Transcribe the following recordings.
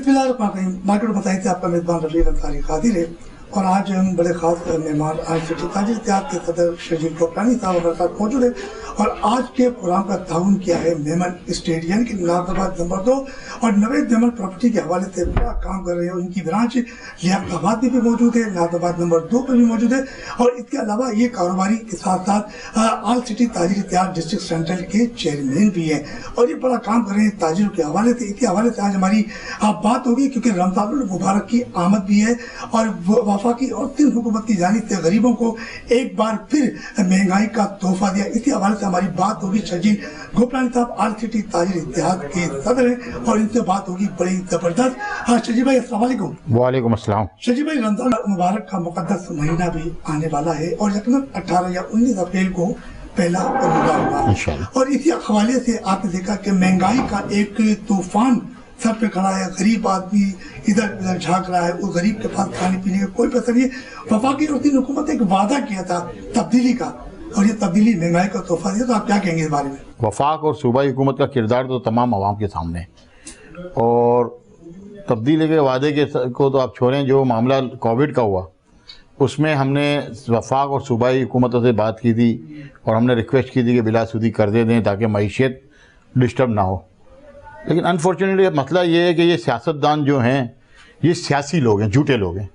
बिस्मिल्लाहिर्रहमानिर्रहीम। मार्केट बताई थी आपका मेज़बान रफ़ीक अंसारी हाजिर है और आज हम बड़े ख़ास मेहमान आज सिटी ताजिर इत्तेहाद के सदर शजील कोपलानी साहब हमारे साथ मौजूद है और आज के प्रोग्राम का ताउन किया है मेमन स्टेट यानी कि नाज़ाबाद नंबर 2 और नवेद मेमन प्रॉपर्टी के हवाले से बड़ा काम कर रहे हैं। उनकी ब्रांच लियाकताबाद में भी मौजूद है, नाज़ाबाद नंबर 2 पर भी मौजूद है और इसके अलावा ये कारोबारी के साथ साथ आल सिटी ताजिर इत्तेहाद डिस्ट्रिक्ट सेंट्रल के चेयरमैन भी हैं और ये बड़ा काम कर रहे हैं ताजिरों के हवाले से। इसके हवाले से आज हमारी बात होगी क्योंकि रमज़ानुल मुबारक की आमद भी है और वफाकी और सिंध हुकूमत की जानिब से गरीबों को एक बार फिर महंगाई का तोहफा दिया। इसी हवाले से हमारी बात होगी शजील गोपलानी साहब आल सिटी ताजिर इत्तेहाद के सदर हैं और इनसे बात होगी बड़ी जबरदस्त। हाँ शजील भाई अस्सलाम वालेकुम। वालेकुम अस्सलाम। शजील भाई रमजान मुबारक का मुकद्दस महीना भी आने वाला है और यकीनन 18 या 19 अप्रैल को पहला रोजा होगा और इसी हवाले से आपने देखा कि महंगाई का एक तूफान सर पे खड़ा है। गरीब आदमी इधर उधर झांक रहा है, वो गरीब के पास खाने पीने का कोई पैसा नहीं है। वफाकी और सिंध हुकूमत ने एक वादा किया था तब्दीली का और ये तब्दीली महंगाई का तोहफा दिया, तो आप क्या कहेंगे इस बारे में? वफाक और सूबाई हुकूमत का किरदार तो तमाम आवाम के सामने और तब्दीली के वादे के को तो आप छोड़ें। जो मामला कोविड का हुआ उसमें हमने वफाक और सूबाई हुकूमतों से बात की थी और हमने रिक्वेस्ट की थी कि बिलासूदी कर्जे दें ताकि मईशत डिस्टर्ब ना हो। लेकिन अनफॉर्चुनेटली मसला ये है कि ये सियासतदान जो हैं ये सियासी लोग हैं, झूठे लोग हैं।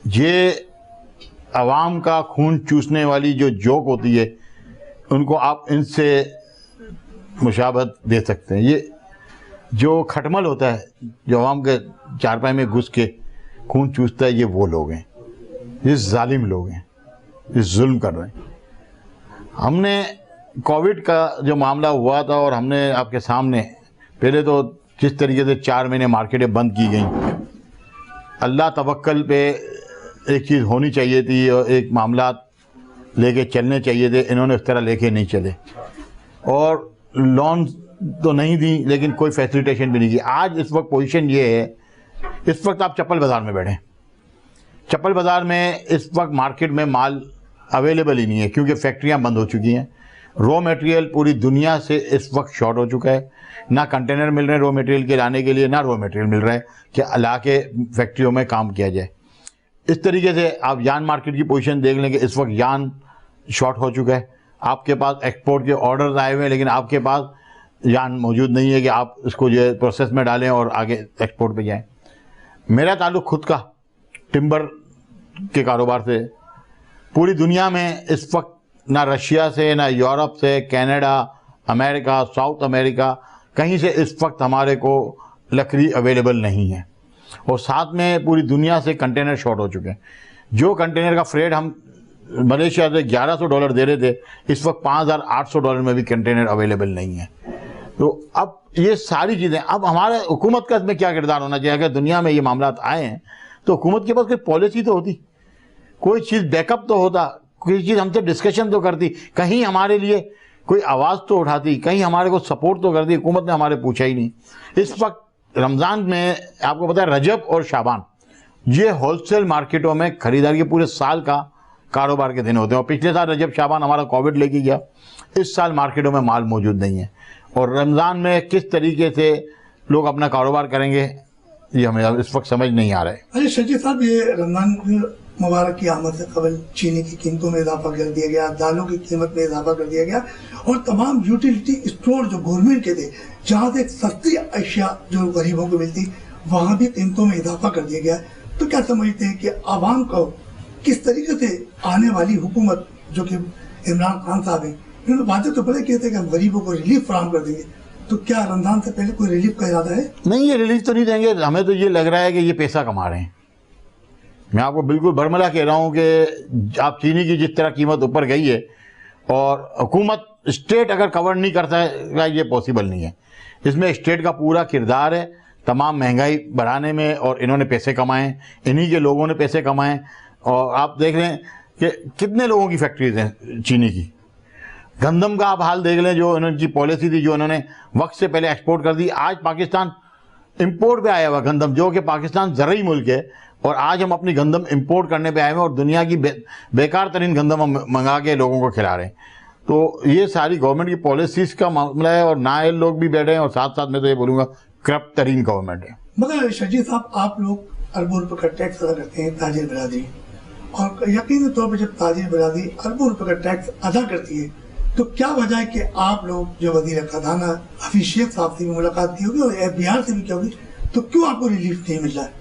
ये आवाम का खून चूसने वाली जो जोक होती है उनको आप इनसे मुशाबहत दे सकते हैं। ये जो खटमल होता है जो आवाम के चारपाई में घुस के खून चूसता है, ये वो लोग हैं, ये जालिम लोग हैं, ये जुल्म कर रहे हैं। हमने कोविड का जो मामला हुआ था और हमने आपके सामने पहले तो जिस तरीके से 4 महीने मार्केटें बंद की गई, अल्लाह तवक्कल पे एक चीज़ होनी चाहिए थी और एक मामला लेके चलने चाहिए थे, इन्होंने उस तरह लेके नहीं चले और लोन तो नहीं दी लेकिन कोई फैसिलिटेशन भी नहीं की। आज इस वक्त पोजीशन ये है, इस वक्त आप चप्पल बाज़ार में बैठें, चप्पल बाज़ार में इस वक्त मार्केट में माल अवेलेबल ही नहीं है क्योंकि फैक्ट्रियाँ बंद हो चुकी हैं। रॉ मटेरियल पूरी दुनिया से इस वक्त शॉर्ट हो चुका है, ना कंटेनर मिल रहे हैं रॉ मटेरियल के लाने के लिए, ना रॉ मटेरियल मिल रहा है कि ला के फैक्ट्रियों में काम किया जाए। इस तरीके से आप यान मार्केट की पोजीशन देख लें कि इस वक्त यान शॉर्ट हो चुका है। आपके पास एक्सपोर्ट के ऑर्डर्स आए हुए हैं लेकिन आपके पास यान मौजूद नहीं है कि आप इसको जो है प्रोसेस में डालें और आगे एक्सपोर्ट पे जाएं। मेरा ताल्लुक़ खुद का टिम्बर के कारोबार से। पूरी दुनिया में इस वक्त ना रशिया से, ना यूरोप से, कनाडा, अमेरिका, साउथ अमेरिका, कहीं से इस वक्त हमारे को लकड़ी अवेलेबल नहीं है और साथ में पूरी दुनिया से कंटेनर शॉर्ट हो चुके हैं। जो कंटेनर का फ्रेट हम मलेशिया से $1100 दे रहे थे, इस वक्त $5800 में भी कंटेनर अवेलेबल नहीं है। तो अब ये सारी चीज़ें, अब हमारे हुकूमत का इसमें क्या किरदार होना चाहिए? अगर दुनिया में ये मामला आए हैं तो हुकूमत के पास कोई पॉलिसी तो होती, कोई चीज़ बैकअप तो होता, कोई चीज़ हमसे डिस्कशन तो करती, कहीं हमारे लिए कोई आवाज़ तो उठाती, कहीं हमारे को सपोर्ट तो करती। हुकूमत ने हमारे पूछा ही नहीं। इस वक्त रमज़ान में आपको पता है रजब और शाबान ये होलसेल मार्केटों में खरीदारी के पूरे साल का कारोबार के दिन होते हैं और पिछले साल रजब शाबान हमारा कोविड लेके गया। इस साल मार्केटों में माल मौजूद नहीं है और रमज़ान में किस तरीके से लोग अपना कारोबार करेंगे ये हमें इस वक्त समझ नहीं आ रहा है। अरे शजील साहब, ये रमज़ान मुबारक की आमद से कबल चीनी की कीमतों में इजाफा कर दिया गया, दालों की कीमत में इजाफा कर दिया गया और तमाम यूटिलिटी स्टोर जो गवर्नमेंट के थे जहाँ से सस्ती अशिया जो गरीबों को मिलती वहाँ भी कीमतों में इजाफा कर दिया गया। तो क्या समझते हैं कि आवाम को किस तरीके से आने वाली हुकूमत जो कि इमरान खान साहब हैं, इन्होंने वादे तो बड़े किए थे कि हम गरीबों को रिलीफ फराहम कर देंगे, तो क्या रमज़ान से पहले कोई रिलीफ का इरादा है? नहीं, ये रिलीफ तो नहीं देंगे। हमें तो ये लग रहा है कि ये पैसा कमा रहे हैं। मैं आपको बिल्कुल बरमला कह रहा हूँ कि आप चीनी की जिस तरह कीमत ऊपर गई है और हुकूमत स्टेट अगर कवर नहीं करता है, ये पॉसिबल नहीं है। इसमें स्टेट का पूरा किरदार है तमाम महंगाई बढ़ाने में और इन्होंने पैसे कमाए, इन्हीं के लोगों ने पैसे कमाए। और आप देख रहे हैं कि कितने लोगों की फैक्ट्रीज हैं चीनी की। गंदम का आप हाल देख लें, जो इनकी पॉलिसी थी, जो इन्होंने वक्त से पहले एक्सपोर्ट कर दी। आज पाकिस्तान इंपोर्ट पे आया हुआ गंदम, जो कि पाकिस्तान ज़रूरी मुल्क है और आज हम अपनी गंदम इंपोर्ट करने पे आए हुए और दुनिया की बेकार तरीन गंदम हम मंगा के लोगों को खिला रहे हैं। तो ये सारी गवर्नमेंट की पॉलिसीज़ का मामला है और नाअहल लोग भी बैठे हैं और साथ साथ मैं तो ये बोलूँगा करप्ट तरीन गवर्नमेंट है। मगर शजीद साहब, आप लोग अरबों रुपए का टैक्स अदा करते हैं, ताजिर बिरादरी, और यकीनी तौर पर जब ताजिर बिरादरी अरबों रुपए का टैक्स अदा करती है तो क्या वजह है कि आप लोग जो वजीर खजाना हफीज शेख साहब से भी मुलाकात की होगी और FBI से भी की होगी, तो क्यों आपको रिलीफ नहीं मिल रहा है?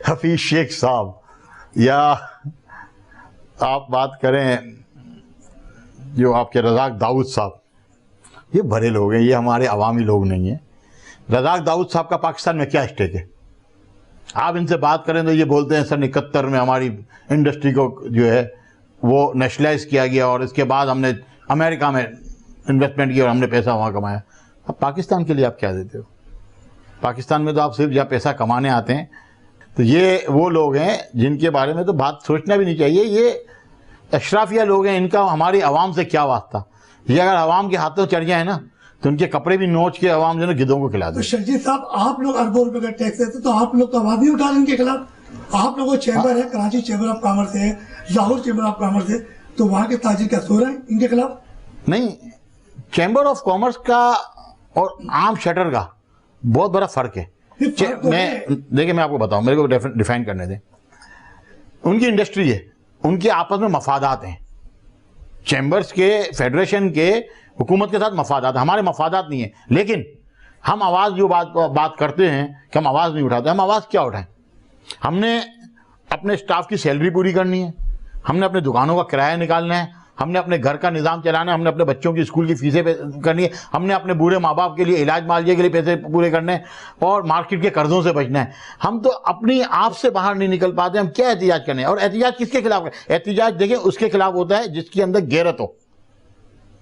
हफीज शेख साहब, या आप बात करें जो आपके रज़ाक दाऊद साहब, ये बड़े लोग हैं, ये हमारे अवामी लोग नहीं हैं। रज़ाक दाऊद साहब का पाकिस्तान में क्या स्टेक है? आप इनसे बात करें तो ये बोलते हैं सन 71 में हमारी इंडस्ट्री को जो है वो नेशनलाइज किया गया और इसके बाद हमने अमेरिका में इन्वेस्टमेंट किया और हमने पैसा वहाँ कमाया। अब पाकिस्तान के लिए आप क्या देते हो? पाकिस्तान में तो आप सिर्फ जहाँ पैसा कमाने आते हैं। तो ये वो लोग हैं जिनके बारे में तो बात सोचना भी नहीं चाहिए। ये अशराफिया लोग हैं, इनका हमारी आवाम से क्या वास्ता। ये अगर आवाम के हाथों चढ़ जाए ना तो उनके कपड़े भी नोच के आवाम जो है गिद्धों को खिला दे। तो शजीद साहब, आप लोग अरबों रुपए का टैक्स देते तो आप लोग तो आवाज नहीं उठा इनके खिलाफ? आप लोगों को चैम्बर है, कराची चैम्बर ऑफ कॉमर्स है, लाहौर चैम्बर ऑफ कॉमर्स है, तो वहाँ के ताजिर क्या सो रहे हैं इनके खिलाफ? नहीं, चैम्बर ऑफ कॉमर्स का और आम शटर का बहुत बड़ा फर्क है। देखिए मैं आपको बताऊं, मेरे को डिफाइन करने दें। उनकी इंडस्ट्री है, उनके आपस में मफादात हैं। चैम्बर्स के, फेडरेशन के, हुकूमत के साथ मफादात, हमारे मफादात नहीं है। लेकिन हम आवाज़ जो बात करते हैं कि हम आवाज़ नहीं उठाते, हम आवाज़ क्या उठाएं? हमने अपने स्टाफ की सैलरी पूरी करनी है, हमने अपने दुकानों का किराया निकालना है, हमने अपने घर का निज़ाम चलाना है, हमने अपने बच्चों की स्कूल की फीसें करनी है, हमने अपने बूढ़े माँ बाप के लिए इलाज मालिया के लिए पैसे पूरे करने हैं और मार्केट के कर्जों से बचना है। हम तो अपनी आप से बाहर नहीं निकल पाते, हम क्या एहतिजाज करने? और एहतिजाज किसके खिलाफ है? एहतिजाज देखिए उसके खिलाफ होता है जिसके अंदर गैरत हो,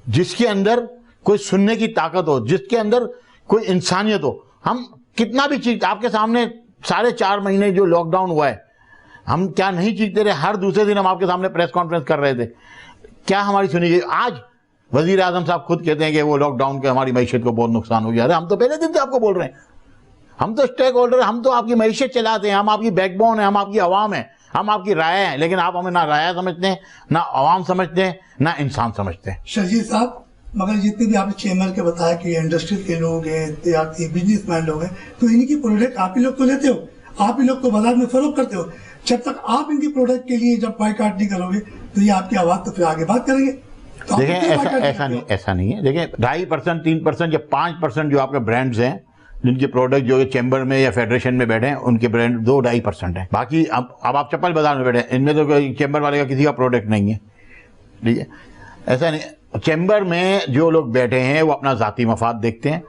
जिसके अंदर कोई सुनने की ताकत हो, जिसके अंदर कोई इंसानियत हो। हम कितना भी चीज, आपके सामने 4.5 महीने जो लॉकडाउन हुआ है, हम क्या नहीं चीखते रहे? हर दूसरे दिन हम आपके सामने प्रेस कॉन्फ्रेंस कर रहे थे, क्या हमारी सुनी गई? आज वजीर आजम साहब खुद कहते हैं कि वो लॉकडाउन के हमारी मईशत को बहुत नुकसान हो गया। अरे हम तो पहले दिन से आपको बोल रहे हैं, हम तो स्टेक होल्डर, हम तो आपकी मईशत चलाते हैं, हम आपकी बैकबोन है, हम आपकी आवाम है, हम आपकी राय हैं। लेकिन आप हमें ना राय समझते हैं, ना आवाम समझते हैं, ना इंसान समझते हैं। शजीद साहब, मगर जितने भी आपने चैम्बर के बताया कि इंडस्ट्री के लोग हैं, तजारती बिजनेसमैन लोग हैं, तो इनकी प्रोडक्ट आप ही लोग तो लेते हो, आप ही लोग तो बाजार में फरोख्त करते हो। जब तक आप इनकी प्रोडक्ट के लिए जब बायकॉट नहीं करोगे तो ये आपकी आवाज़ तो फिर आगे बात करेंगे। तो देखें ऐसा नहीं है। देखें 2.5%, 3% या 5% जो आपके ब्रांड्स हैं, जिनके प्रोडक्ट जो चैम्बर में या फेडरेशन में बैठे हैं, उनके ब्रांड 2-2.5% है। बाकी अब आप चप्पल बाजार में बैठे हैं, इनमें तो कोई चैम्बर वाले का किसी का प्रोडक्ट नहीं है। ठीक है, ऐसा नहीं। चैम्बर में जो लोग बैठे हैं वो अपना ज़ाती मफाद देखते हैं।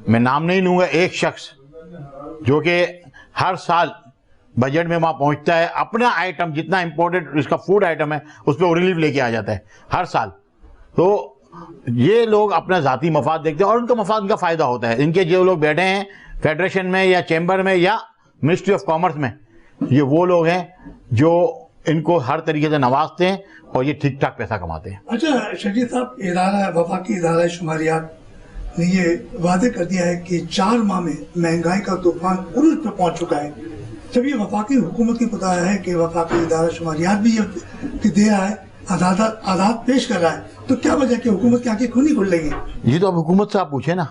मैं नाम नहीं लूँगा, एक शख्स जो कि हर साल बजट में वहाँ पहुँचता है, अपना आइटम जितना इम्पोर्टेड इसका फूड आइटम है उस पर रिलीफ लेके आ जाता है हर साल। तो ये लोग अपना ज़ाती मफाद देखते हैं और उनका मफाद, उनका फ़ायदा होता है। इनके जो लोग बैठे हैं फेडरेशन में या चैम्बर में या मिनिस्ट्री ऑफ कॉमर्स में, ये वो लोग हैं जो इनको हर तरीके से नवाजते हैं और ये ठीक ठाक पैसा कमाते हैं। अच्छा शजीद साहब, वफाकी इदारा शुमारियात ने ये वादे कर दिया है कि 4 माह में महंगाई का तूफान उरूज पर पहुंच चुका है। जब ये वफाकी हुकूमत की पता है कि वफाकी इदारा शुमारियात भी ये दे रहा है, आदात पेश कर रहा है, तो क्या वजह कि हुकूमत की आंखें क्यों नहीं खुल रही है? ये तो अब हुकूमत से आप पूछे ना।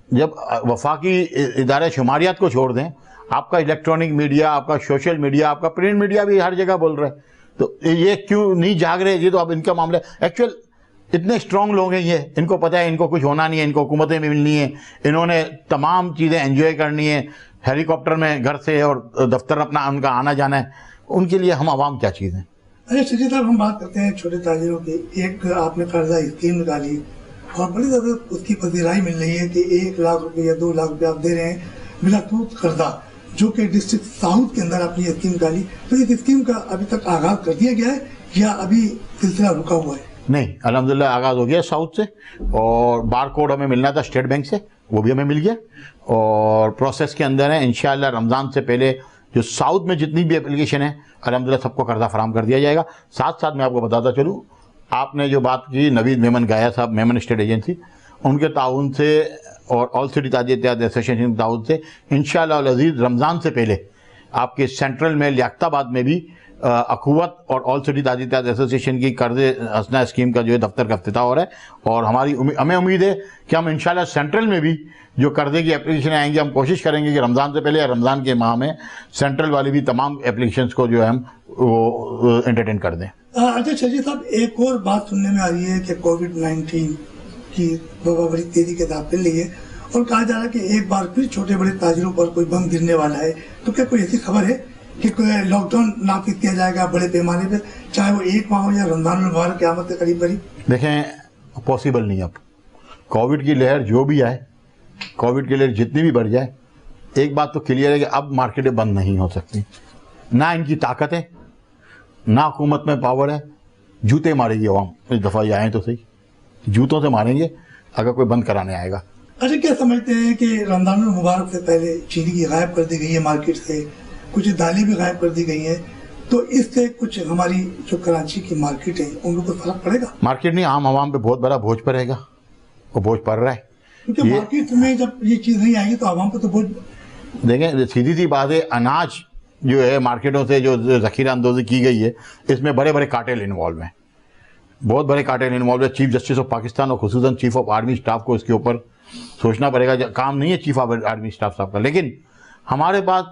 जब वफाकी इदारा शुमारियात को छोड़ दें, आपका इलेक्ट्रॉनिक मीडिया, आपका सोशल मीडिया, आपका प्रिंट मीडिया भी हर जगह बोल रहे हैं, तो ये क्यों नहीं जाग रहे? ये तो अब इनका मामला है। एक्चुअल इतने स्ट्रांग लोग हैं ये, इनको पता है इनको कुछ होना नहीं है, इनको हुकूमतें भी मिलनी है, इन्होंने तमाम चीज़ें एंजॉय करनी है, हेलीकॉप्टर में घर से और दफ्तर अपना उनका आना जाना है, उनके लिए हम आवाम क्या चीज़ हैं? अच्छा शजीद साहब, हम बात करते हैं छोटे ताजिरों की। एक आपने कर्जा स्कीम निकाली और बड़ी ज़्यादा उसकी पजीराई मिल रही है कि 1 लाख रुपये या 2 लाख रुपये आप दे रहे हैं बिला सूद कर्जा, जो कि डिस्ट्रिक्ट साउथ के अंदर आपने स्कीम निकाली। तो इस स्कीम का अभी तक आगाज़ कर दिया गया है या अभी सिलसिला रुका हुआ है? नहीं, अल्हम्दुलिल्लाह आगाज़ हो गया साउथ से, और बार कोड हमें मिलना था स्टेट बैंक से, वो भी हमें मिल गया और प्रोसेस के अंदर है। इंशाअल्लाह रमज़ान से पहले जो साउथ में जितनी भी एप्लीकेशन है अल्हम्दुलिल्लाह सबको कर्जा फराम कर दिया जाएगा। साथ साथ मैं आपको बताता चलूँ, आपने जो बात की नवीद मेमन गाया साहब, मेमन स्टेट एजेंसी, उनके ताउन से और ऑल सिटी ताजिर इत्तेहाद एसोसिएशन के ताउन से इंशाअल्लाह अज़ीज़ रमज़ान से पहले आपके सेंट्रल में लियाकताबाद में भी अखुवत और ऑल सिटी ताजियात एसोसिएशन की कर्ज़े हसना स्कीम का जो है दफ्तर का इफ्तिताह हो रहा है। और हमें उम्मीद है कि हम इंशाल्लाह सेंट्रल में भी जो कर्ज़े की एप्लीकेशन आएंगी, हम कोशिश करेंगे कि रमज़ान से पहले या रमज़ान के माह में सेंट्रल वाली भी तमाम एप्लीकेशंस को जो है हम वो एंटरटेन कर दें। अच्छा शर्जील साहब, एक और बात सुनने में आ रही है कि कोविड-19 की वबा बड़ी तेजी के साथ फैल रही है और कहा जा रहा है कि एक बार फिर छोटे बड़े ताजिरों पर कोई बम गिरने वाला है। तो क्या कोई ऐसी खबर है कि कोई लॉकडाउन नाफिज किया जाएगा बड़े पैमाने पर, चाहे वो एक माह हो या रमजान मुबारक क़यामत के करीब करीब? देखें, पॉसिबल नहीं। अब कोविड की लहर जो भी आए, कोविड की लहर जितनी भी बढ़ जाए, एक बात तो क्लियर है कि अब मार्केटें बंद नहीं हो सकती। ना इनकी ताकत है, ना हुकूमत में पावर है। जूते मारेगी अवाम, इस दफ़ा ये आए तो सही, जूतों से मारेंगे अगर कोई बंद कराने आएगा। अच्छा, क्या समझते हैं कि रमजान मुबारक से पहले चीनी की गायब कर दी गई है मार्केट से, कुछ दालें भी गायब कर दी गई हैं, तो इससे कुछ हमारी जो कराची की मार्केट है उन लोगों को फर्क पड़ेगा? मार्केट नहीं, आम आवाम पे बहुत बड़ा बोझ पड़ेगा, वो बोझ पड़ रहा है। क्योंकि मार्केट में जब ये चीज़ नहीं आएगी तो आवाम को तो बोझ। देखें, सीधी सी बात है, अनाज जो है मार्केटों से जो ज़ख़ीरा अंदोज़ी की गई है, इसमें बड़े बड़े कार्टेल इन्वॉल्व हैं, बहुत बड़े कार्टेल इन्वॉल्व है। चीफ जस्टिस ऑफ पाकिस्तान और खुसूसन चीफ ऑफ आर्मी स्टाफ को इसके ऊपर सोचना पड़ेगा। काम नहीं है चीफ ऑफ आर्मी स्टाफ साहब का, लेकिन हमारे पास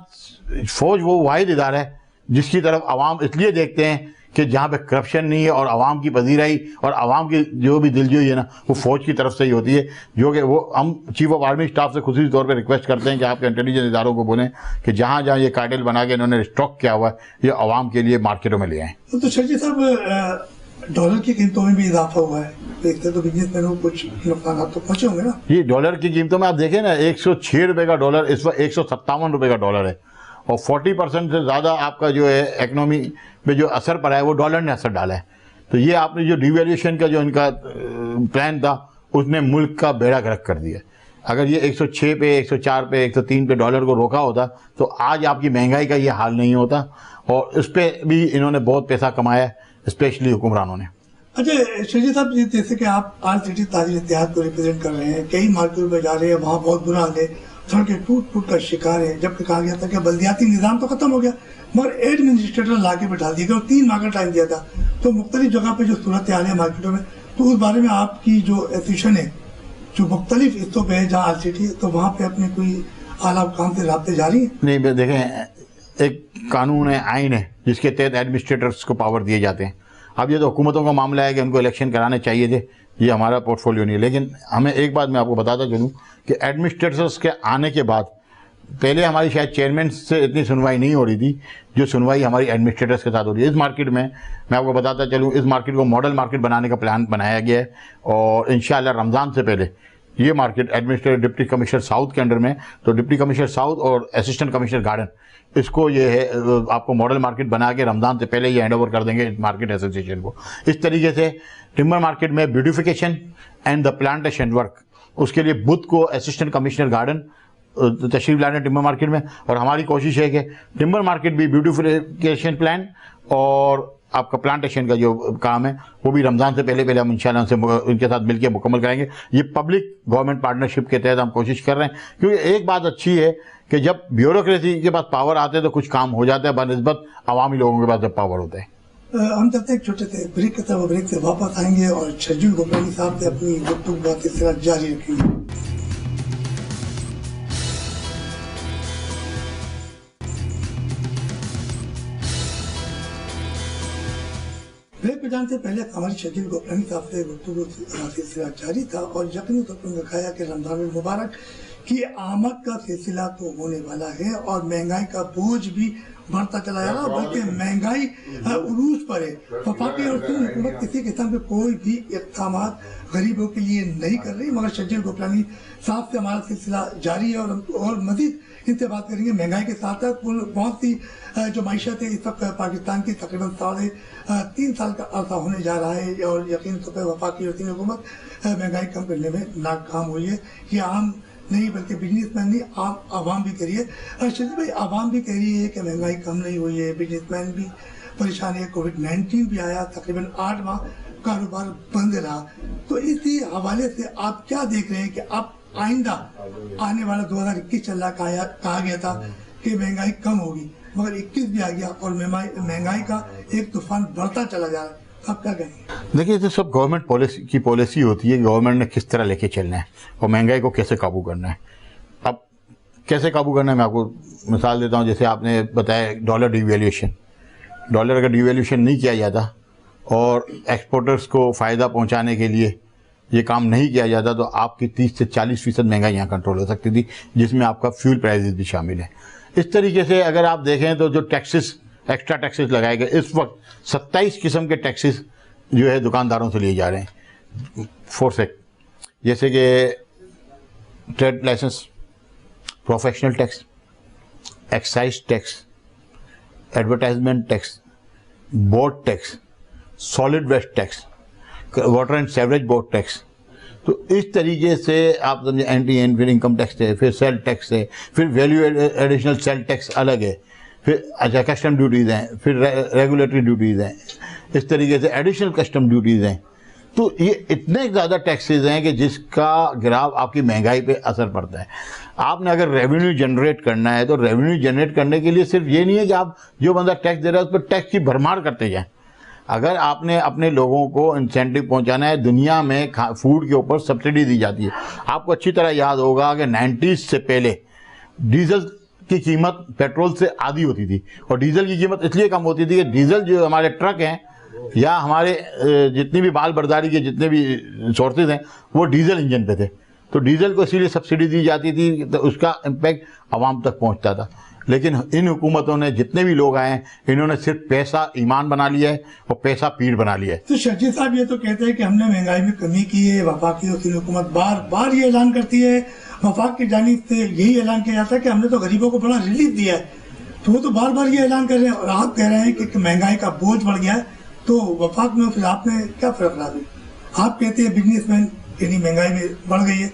फौज वो वाहिद इदारा है जिसकी तरफ आवाम इसलिए देखते हैं कि जहाँ पे करप्शन नहीं है और आवाम की पजीराई और आवाम की जो भी दिलजोई है ना, वो फौज की तरफ से ही होती है। जो कि वो हम चीफ ऑफ आर्मी स्टाफ से खुशी तौर पे रिक्वेस्ट करते हैं कि आपके इंटेलिजेंस इदारों को बोलें कि जहाँ जहाँ ये कार्टेल बना के इन्होंने स्टॉक किया हुआ है, ये आवाम के लिए मार्केटों में ले आएँ। तो शर्जील साहब, डॉलर की कीमतों में भी इजाफा हुआ है, देखते तो बिजनेसमैनों को कुछ नुकसान तो पहुंचे होंगे ना? ये डॉलर की कीमतों में आप देखें ना, 106 रुपये का डॉलर, इस वक्त 157 रुपये का डॉलर है और 40% से ज़्यादा आपका जो है इकनॉमी पे जो असर पड़ा है वो डॉलर ने असर डाला है। तो ये आपने जो डिवैल्यूएशन का जो इनका प्लान था, उसने मुल्क का बेड़ा गर्क कर दिया। अगर ये 106 पे, 104 पे, 103 पे डॉलर को रोका होता तो आज आपकी महंगाई का ये हाल नहीं होता। और इस पर भी इन्होंने बहुत पैसा कमाया है, स्पेशली हुक्मरानों ने। अच्छा शर्जील साहब, जैसे कि आप ऑल सिटी ताजिर इत्तेहाद को रिप्रेजेंट कर रहे हैं, कई मार्केट में जा रहे हैं, वहाँ बहुत बुरा हाल है, सड़कें टूट टूट का शिकार है। जबकि कहा गया था कि बल्दियाती निज़ाम तो खत्म हो गया, मगर एडमिनिस्ट्रेटर ला के बैठा दिया गया और 3 माह का टाइम दिया था। तो मुख्तलिफ जगह पे जो सूरत हाल है मार्केटों में, तो उस बारे में आपकी जो एसोसिएशन है जो मुख्तलिफ हिस्सों पे है जहाँ ऑल सिटी, तो वहाँ पे अपने कोई आला हुकाम से राब्ते जारी है? नहीं, देखें, एक कानून है, आइन है, जिसके तहत एडमिनिस्ट्रेटर्स को पावर दिए जाते हैं। अब ये तो हुकूमतों का मामला है कि उनको इलेक्शन कराने चाहिए थे, ये हमारा पोर्टफोलियो नहीं है। लेकिन हमें एक बात मैं आपको बताता चलूँ कि एडमिनिस्ट्रेटर्स के आने के बाद पहले हमारी शायद चेयरमैन से इतनी सुनवाई नहीं हो रही थी जो सुनवाई हमारी एडमिनिस्ट्रेटर्स के साथ हो रही है। इस मार्केट में मैं आपको बताता चलूँ, इस मार्केट को मॉडल मार्केट बनाने का प्लान बनाया गया है और इंशाअल्लाह रमज़ान से पहले ये market administrator deputy commissioner south के अंडर में, तो डिप्टी कमिश्नर साउथ और असिस्टेंट कमिश्नर गार्डन, इसको ये है आपको मॉडल मार्केट बना के रमज़ान से पहले ये हैंड ओवर कर देंगे मार्केट एसोसिएशन को। इस तरीके से टिम्बर मार्केट में beautification and the plantation work, उसके लिए बुध को असिस्टेंट कमिश्नर गार्डन तशरीफ लाने टिम्बर मार्केट में। और हमारी कोशिश है कि टिम्बर मार्केट भी ब्यूटिफिकेशन प्लान और आपका प्लांटेशन का जो काम है वो भी रमज़ान से पहले हम इंशाल्लाह से उनके साथ मिलकर मुकम्मल कराएंगे। ये पब्लिक गवर्नमेंट पार्टनरशिप के तहत हम कोशिश कर रहे हैं, क्योंकि एक बात अच्छी है कि जब ब्यूरोक्रेसी के पास पावर आते हैं तो कुछ काम हो जाता है बनिस्बत अवामी लोगों के पास जब पावर होता है। हम चाहते हैं एक छोटे से ब्रेक के तरफ, ब्रेक से वापस आएंगे और शर्जील गोपरानी साहब से अपनी गुफ्तगू का सिलसिला जारी रखेंगे। ब्रेक पे जाने से पहले हमारी शर्जील गोपरानी साहब से गुफ्तगू सिलसिला जारी था और यकीनी तौर पर दिखाया कि रमज़ान मुबारक की आमद का सिलसिला तो होने वाला है और महंगाई का बोझ भी बढ़ता चला जा रहा है, बल्कि महंगाई उरूज पर है। वफाकी और हुकूमत किसी किस्म के कोई भी इक़दाम गरीबों के लिए नहीं कर रही, मगर शर्जील गोपरानी साहब से हमारा सिलसिला जारी है और मजीद इनसे बात करेंगे। महंगाई के साथ साथ बहुत सी जो मायशत है इस वक्त पाकिस्तान की तकरीबन 3.5 साल का अर्सा होने जा रहा है और यकीन तौर पर वफाकी और हुकूमत महंगाई कम करने में नाकाम हुई है। ये आम नहीं बल्कि बिजनेसमैन नहीं, आम आवाम भी कह रही है। शर्जील भाई, आवाम भी कह रही है कि महंगाई कम नहीं हुई है, बिजनेसमैन भी परेशान है, कोविड-19 भी आया, तकरीबन 8 माह कारोबार बंद रहा। तो इसी हवाले से आप क्या देख रहे हैं कि अब आइंदा आने वाला 2021 चल रहा, कहा गया था कि महंगाई कम होगी, मगर 21 भी आ गया और महंगाई का एक तूफान बढ़ता चला जा रहा है। आप क्या कहेंगे? देखिए, ये सब गवर्नमेंट पॉलिसी होती है, गवर्नमेंट ने किस तरह लेके चलना है और महंगाई को कैसे काबू करना है। अब कैसे काबू करना है, मैं आपको मिसाल देता हूँ। जैसे आपने बताया डॉलर डिवैल्यूएशन, डॉलर अगर डिवैल्यूएशन नहीं किया जाता और एक्सपोर्टर्स को फ़ायदा पहुँचाने के लिए ये काम नहीं किया जाता तो आपकी 30 से 40% महंगाई यहाँ कंट्रोल हो सकती थी, जिसमें आपका फ्यूल प्राइसेस भी शामिल है। इस तरीके से अगर आप देखें तो जो टैक्सेस, एक्स्ट्रा टैक्सेस लगाए गए, इस वक्त 27 किस्म के टैक्सेस जो है दुकानदारों से लिए जा रहे हैं फोरसेक, जैसे कि trade licence, professional tax, excise tax, advertisement tax, board tax, solid waste tax, water and sewerage board tax. तो इस तरीके से आप समझे, एंटी फिर इनकम टैक्स है, फिर सेल टैक्स है, फिर वैल्यू एडिशनल सेल टैक्स अलग है, फिर अच्छा कस्टम ड्यूटीज़ हैं, फिर रेगुलेटरी ड्यूटीज़ हैं, इस तरीके से एडिशनल कस्टम ड्यूटीज़ हैं। तो ये इतने ज़्यादा टैक्सेस हैं कि जिसका गिराव आपकी महंगाई पे असर पड़ता है। आपने अगर रेवेन्यू जनरेट करना है तो रेवेन्यू जनरेट करने के लिए सिर्फ ये नहीं है कि आप जो बंदा टैक्स दे रहा है उस पर टैक्स की भरमार करते जाएं। अगर आपने अपने लोगों को इंसेंटिव पहुंचाना है, दुनिया में फूड के ऊपर सब्सिडी दी जाती है। आपको अच्छी तरह याद होगा कि 90s से पहले डीजल की कीमत पेट्रोल से आधी होती थी, और डीजल की कीमत इसलिए कम होती थी कि डीजल जो हमारे ट्रक हैं या हमारे जितनी भी माल बर्दारी के जितने भी सोर्सेज हैं वो डीजल इंजन पे थे, तो डीजल को इसीलिए सब्सिडी दी जाती थी, तो उसका इम्पैक्ट आवाम तक पहुंचता था। लेकिन इन हुकूमतों ने, जितने भी लोग आए हैं, इन्होंने सिर्फ पैसा ईमान बना लिया है और पैसा पीर बना लिया है। तो शर्जील साहब ये तो कहते हैं कि हमने महंगाई में कमी की है, वफाकी हुकूमत बार बार ये ऐलान करती है, वफाक की जानिब से यही ऐलान किया जाता है कि हमने तो गरीबों को बड़ा रिलीफ दिया है, तो वो तो बार बार ये ऐलान कर रहे हैं और आप कह रहे हैं कि महंगाई का बोझ बढ़ गया है। तो वफाक में फिर आपने क्या फर्क ला दिया? आप कहते हैं बिजनेसमैन यानी महंगाई में बढ़ गई है,